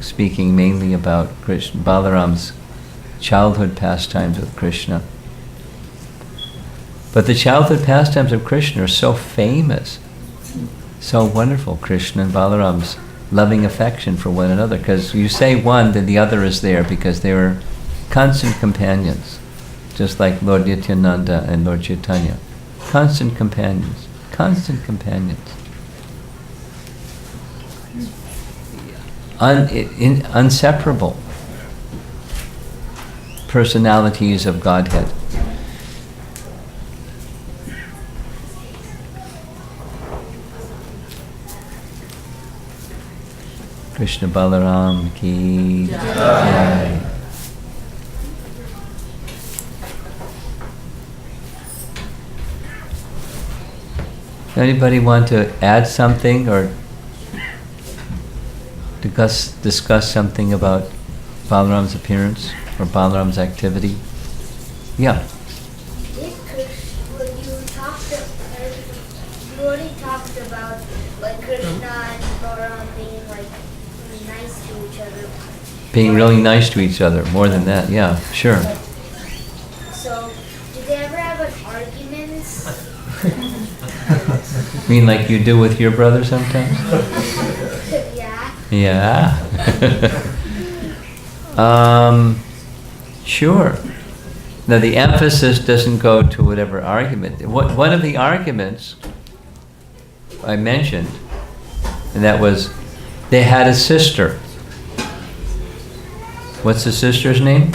speaking mainly about Krishna, Balaram's childhood pastimes with Krishna. But the childhood pastimes of Krishna are so famous, so wonderful, Krishna and Balaram's loving affection for one another, because you say one, then the other is there, because they were constant companions, just like Lord Nityananda and Lord Chaitanya. Constant companions, inseparable personalities of Godhead. Krishna Balaram ki jai. Anybody want to add something or discuss something about Balaram's appearance or Balaram's activity? Yeah. You already talked about like Krishna and Balaram being like nice to each other. Being really nice to each other, more than that, yeah, sure. So, do they ever have like arguments? Mean like you do with your brother sometimes? Yeah. Yeah. Sure. Now the emphasis doesn't go to whatever argument. One of the arguments I mentioned, and that was they had a sister. What's the sister's name?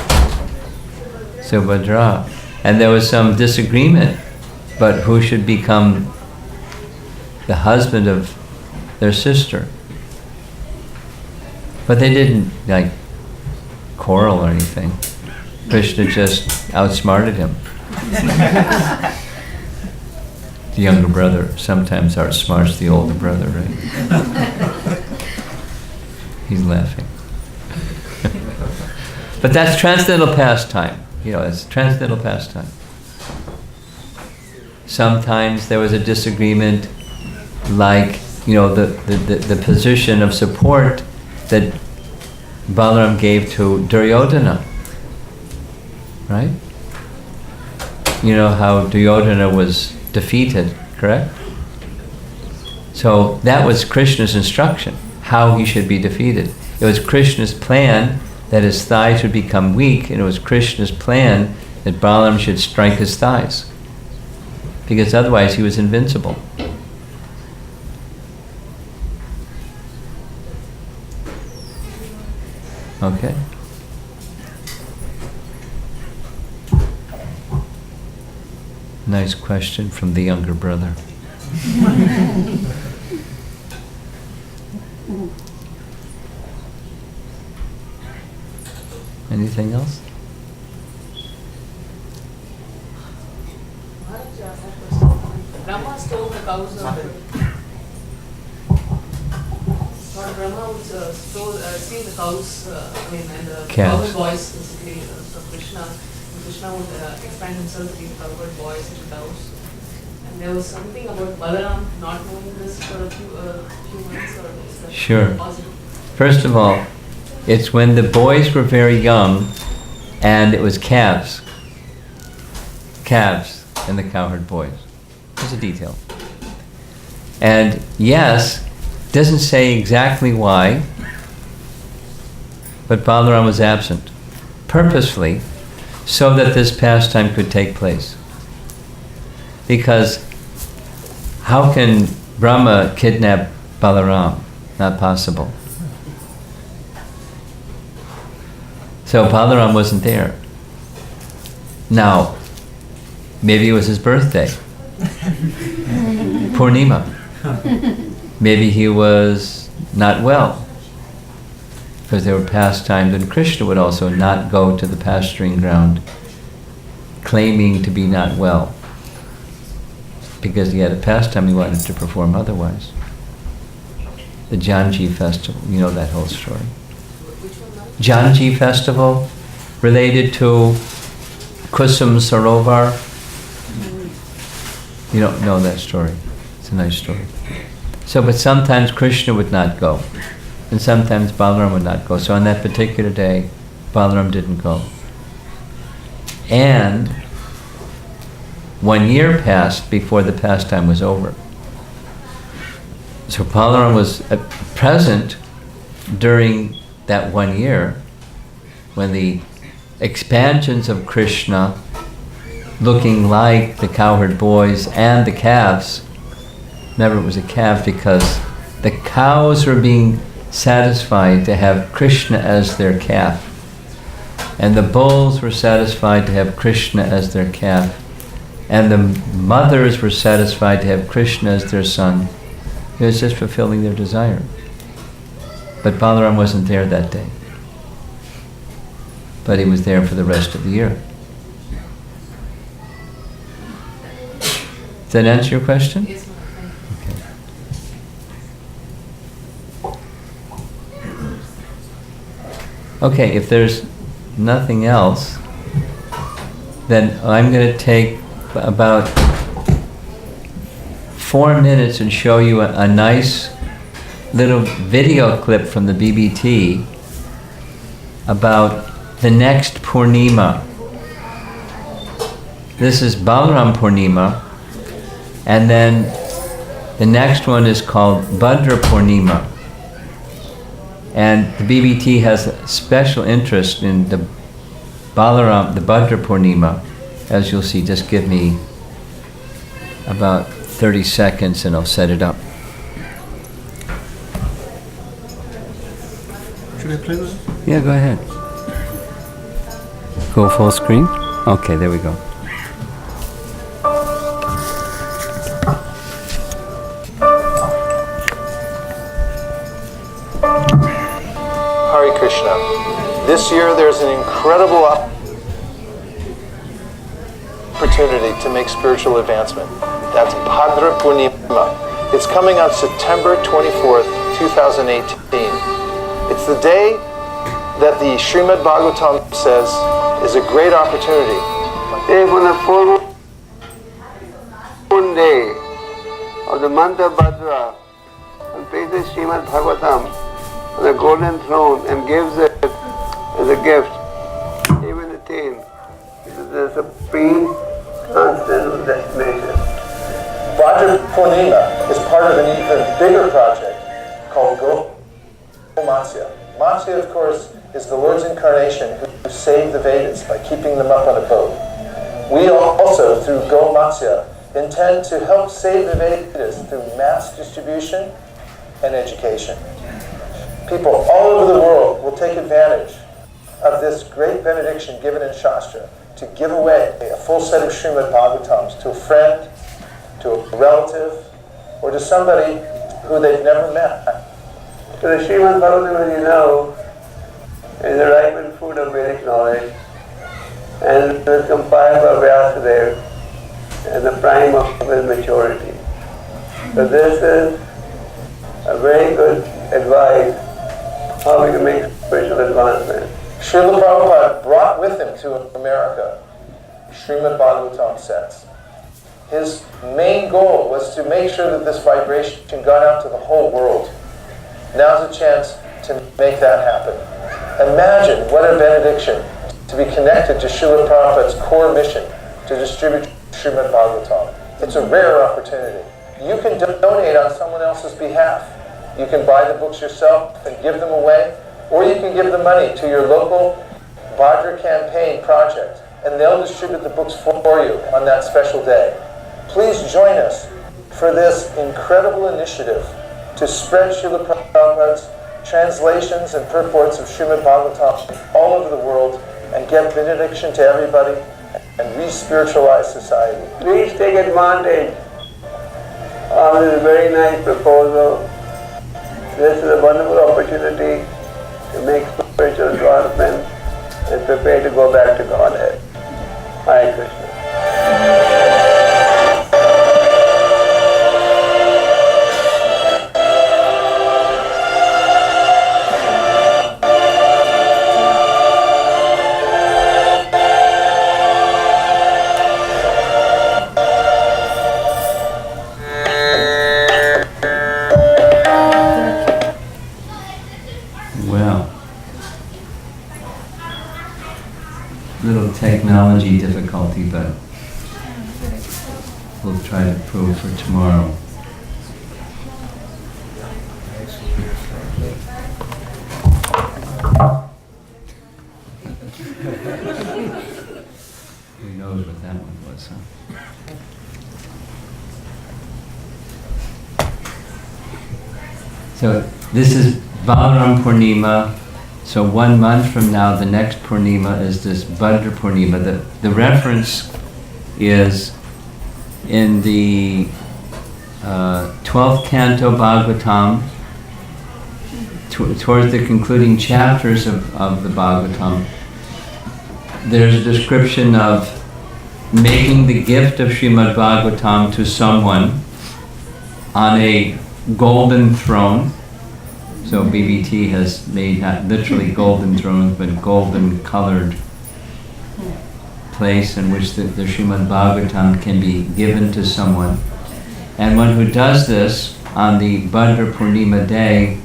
Subhadra. And there was some disagreement, but who should become the husband of their sister. But they didn't like quarrel or anything. Krishna just outsmarted him. The younger brother sometimes outsmarts the older brother, right? He's laughing. But that's transcendental pastime. You know, it's transcendental pastime. Sometimes there was a disagreement, like, you know, the position of support that Balaram gave to Duryodhana. Right? You know how Duryodhana was defeated, correct? So that was Krishna's instruction, how he should be defeated. It was Krishna's plan that his thighs would become weak, and it was Krishna's plan that Balaram should strike his thighs, because otherwise he was invincible. Okay? Nice question from the younger brother. Anything else? Brahma stole the cows of Lord Brahma would steal the cows, and the cowherd boys, basically, from Krishna. And Krishna would expand himself to the cowherd boys and cows. And there was something about Balaram not knowing this for a few months, or is that Sure. possible? First of all, it's when the boys were very young, and it was calves and the cowherd boys. There's a detail. And yes, doesn't say exactly why, but Balaram was absent, purposefully, so that this pastime could take place. Because how can Brahma kidnap Balaram? Not possible. So Balaram wasn't there. Now, maybe it was his birthday. Purnima. Maybe he was not well, because there were pastimes, and Krishna would also not go to the pasturing ground claiming to be not well, because he had a pastime he wanted to perform otherwise. The Janji festival, you know that whole story. Janji festival, related to Kusum Sarovar. You don't know that story. It's a nice story. So, but sometimes Krishna would not go, and sometimes Balaram would not go. So on that particular day, Balaram didn't go. And 1 year passed before the pastime was over. So Balaram was present during that 1 year when the expansions of Krishna, looking like the cowherd boys and the calves. Remember, it was a calf because the cows were being satisfied to have Krishna as their calf, and the bulls were satisfied to have Krishna as their calf, and the mothers were satisfied to have Krishna as their son. It was just fulfilling their desire. But Balaram wasn't there that day. But he was there for the rest of the year. Does that answer your question? Yes, ma'am. Okay, if there's nothing else, then I'm going to take about 4 minutes and show you a nice little video clip from the BBT about the next Purnima. This is Balaram Purnima, and then the next one is called Bhadra Purnima. And the BBT has a special interest in the Balaram, the Bhadra Purnima. As you'll see, just give me about 30 seconds and I'll set it up. Should I play this? Yeah, go ahead. Go full screen? Okay, there we go. Hare Krishna. This year there's an incredible opportunity to make spiritual advancement. That's Bhadra Purnima. It's coming on September 24th, 2018. It's the day that the Srimad Bhagavatam says is a great opportunity. On the full moon day of the month of Bhadra, and places Srimad Bhagavatam on the golden throne and gives it as a gift, even attained the supreme transcendental destination. Bhadra Purnima is part of an even bigger project called Go Matsya. Matsya, of course, is the Lord's incarnation who saved the Vedas by keeping them up on a boat. We also, through Go Matsya, intend to help save the Vedas through mass distribution and education. People all over the world will take advantage of this great benediction given in Shastra to give away a full set of Srimad Bhagavatams to a friend, to a relative, or to somebody who they've never met. So the Srimad Bhagavatam, as you know, is the ripened fruit of Vedic knowledge, and it was compiled by Vyasadeva at the prime of his maturity. So this is a very good advice how we can make spiritual advancement. Srila Prabhupada brought with him to America Srimad Bhagavatam sets. His main goal was to make sure that this vibration got out to the whole world. Now's a chance to make that happen. Imagine what a benediction to be connected to Srila Prabhupada's core mission to distribute Srimad Bhagavatam. It's a rare opportunity. You can donate on someone else's behalf. You can buy the books yourself and give them away, or you can give the money to your local Bhadra campaign project, and they'll distribute the books for you on that special day. Please join us for this incredible initiative to spread Srila Prabhupada's translations and purports of Srimad Bhagavatam all over the world and get benediction to everybody and re-spiritualize society. Please take advantage of this very nice proposal. This is a wonderful opportunity to make spiritual advancement and prepare to go back to Godhead. Hare Krishna. Little technology difficulty, but we'll try to prove for tomorrow. Who knows what that one was, huh? So this is Balaram Purnima. So 1 month from now, the next Purnima is this Bhadra Purnima. The reference is in the 12th canto Bhagavatam, towards the concluding chapters of the Bhagavatam, there's a description of making the gift of Srimad Bhagavatam to someone on a golden throne. So BBT has made not literally golden thrones, but golden colored place in which the Srimad Bhagavatam can be given to someone. And one who does this on the Bhadra Purnima day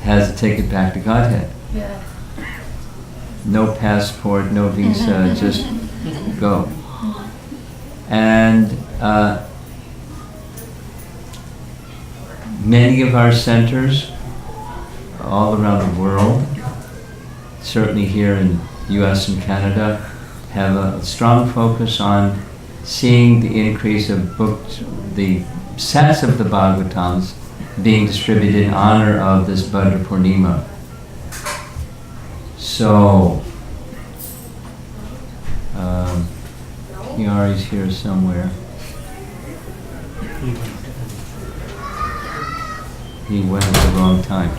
has a ticket back to Godhead. Yeah. No passport, no visa, just go. And many of our centers all around the world, certainly here in US and Canada, have a strong focus on seeing the increase of books, the sets of the Bhagavatams being distributed in honor of this Bhadra Purnima. So, Yari's here somewhere. He went at the wrong time.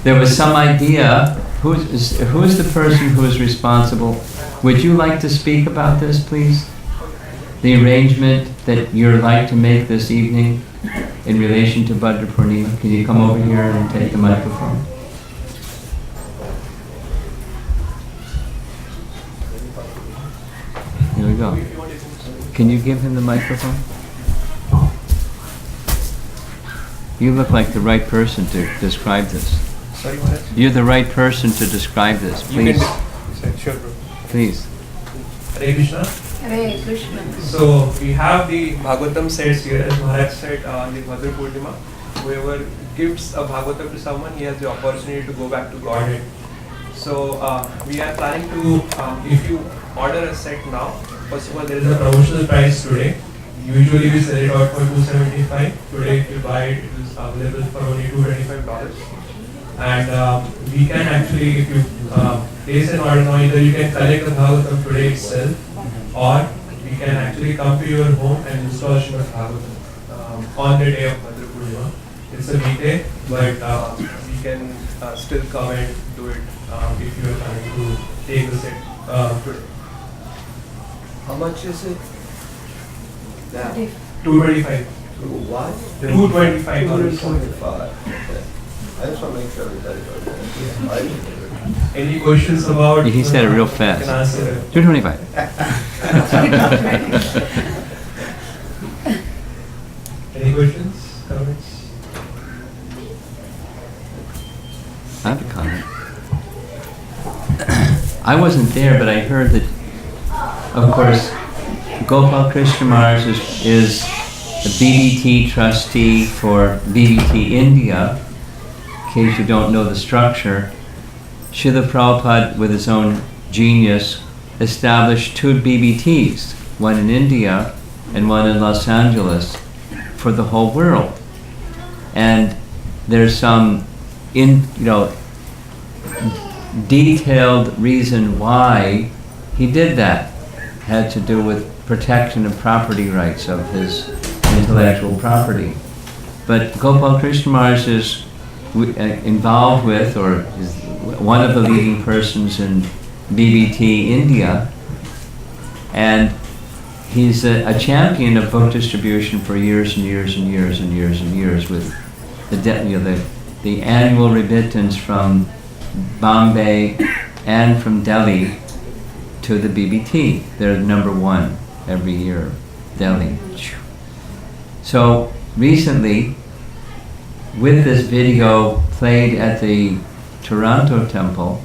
There was some idea. Who's the person who is responsible? Would you like to speak about this, please? The arrangement that you'd like to make this evening in relation to Bhadra Purnima. Can you come over here and take the microphone? Here we go. Can you give him the microphone? You look like the right person to describe this. Sorry, Maharaj? You're the right person to describe this. Please. Sure, bro. Please. Hare Krishna. Hare Krishna. So we have the Bhagavatam sets here, as Maharaj said, on the Bhadra Purnima. Whoever gives a Bhagavatam to someone, he has the opportunity to go back to Godhead. So we are planning to, if you order a set now, first of all, there is a promotional price today. Usually we sell it out for $275. Today, if you buy it, it is available for only $225. And we can actually, if you place an order now, either you can collect the Bhagavatam today itself, or we can actually come to your home and install Srimad Bhagavatam on the day of Bhadra Purnima. It's a weekday, but we can still come and do it if you are planning to take the set today. How much is it? Yeah. 225. What? $225. 225. Okay. I just want to make sure everybody knows that. Any questions about? He said it real fast. Can answer it. 225. Any questions? Comments? I have a comment. I wasn't there, but I heard that, of course, Gopal Krishna Maharaj is the BBT trustee for BBT India. In case you don't know the structure, Srila Prabhupada, with his own genius, established two BBTs, one in India and one in Los Angeles, for the whole world. And there's some detailed reason why he did that. Had to do with protection of property rights of his intellectual property. But Gopal Krishna Maharaj is involved with, or is one of the leading persons in BBT India, and he's a champion of book distribution for years and years and years and years and years, with the annual remittance from Bombay and from Delhi to the BBT. They're number one every year, Delhi. So recently, with this video played at the Toronto temple,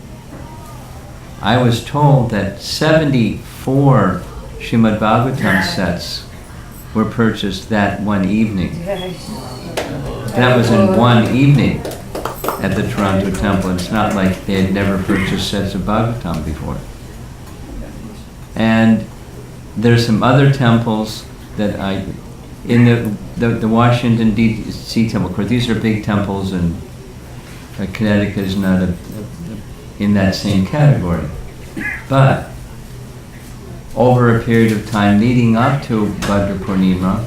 I was told that 74 Srimad Bhagavatam sets were purchased that one evening. That was in one evening at the Toronto temple. It's not like they had never purchased sets of Bhagavatam before. And there's some other temples that in the Washington D.C. temple. Of course, these are big temples, and Connecticut is not in that same category. But over a period of time leading up to Bhadra Purnima,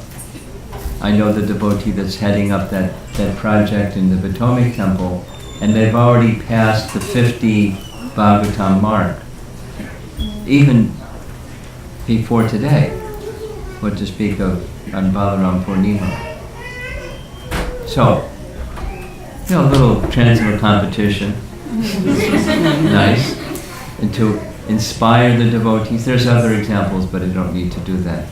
I know the devotee that's heading up that project in the Potomac Temple and they've already passed the 50 Bhagavatam mark, even before today, what to speak of on Balaram Purnima. So, a little transfer competition, nice, and to inspire the devotees. There's other examples, but I don't need to do that.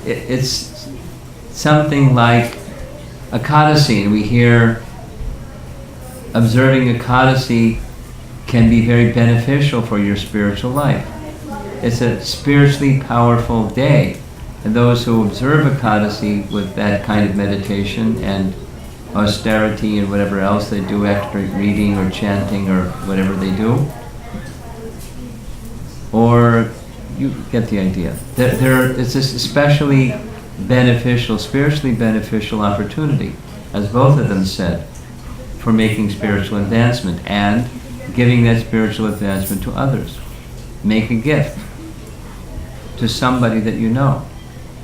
It's something like Ekadasi, and we hear observing Ekadasi can be very beneficial for your spiritual life. It's a spiritually powerful day, and those who observe Ekadasi with that kind of meditation and austerity and whatever else they do after reading or chanting or whatever they do, or you get the idea. It's this especially beneficial, spiritually beneficial opportunity, as both of them said, for making spiritual advancement and giving that spiritual advancement to others. Make a gift to somebody that you know.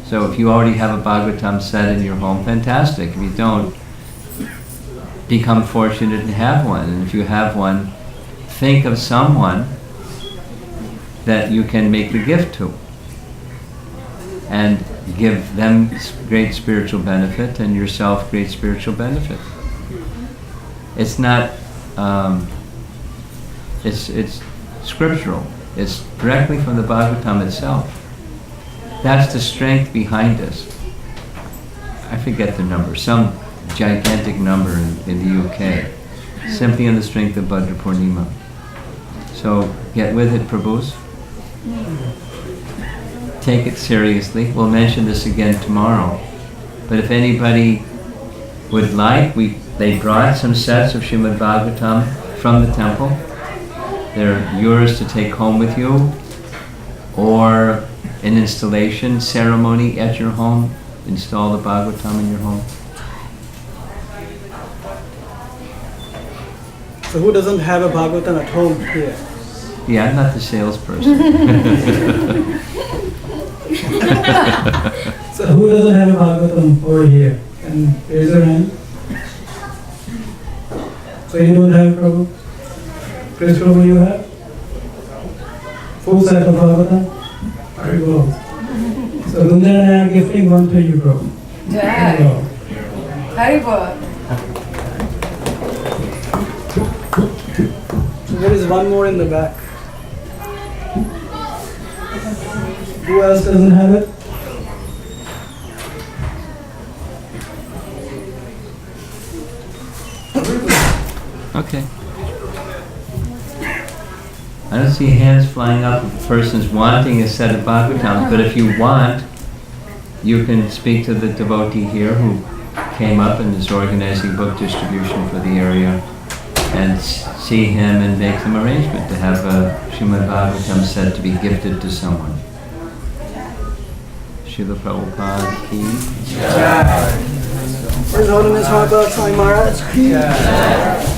So if you already have a Bhagavatam set in your home, fantastic. If you don't, become fortunate and have one. And if you have one, think of someone that you can make the gift to and give them great spiritual benefit and yourself great spiritual benefit. It's not, it's scriptural. It's directly from the Bhagavatam itself. That's the strength behind us. I forget the number, some gigantic number in the UK, simply on the strength of Bhadra Purnima. So get with it, Prabhus. Take it seriously. We'll mention this again tomorrow. But if anybody would like, they brought some sets of Srimad Bhagavatam from the temple. They're yours to take home with you, or an installation ceremony at your home. Install the Bhagavatam in your home. So who doesn't have a Bhagavatam at home here? Yeah, I'm not the salesperson. So who doesn't have a Bhagavatam over here? Can raise your hand. So you don't have, Prabhu? Chris Prabhu, you have? Full set of Bhagavatam? Very well. So Gunjan and I are gifting one to you, Prabhu. Jai. Haribol. So there is one more in the back. Who else doesn't have it? Okay. I don't see hands flying up if a person's wanting a set of Bhagavatams, but if you want, you can speak to the devotee here who came up and is organizing book distribution for the area, and see him and make some arrangement to have a Srimad Bhagavatam set to be gifted to someone. Srila Prabhupada ki Jai. His Holiness Romapada Swami Maharaj ki Jai.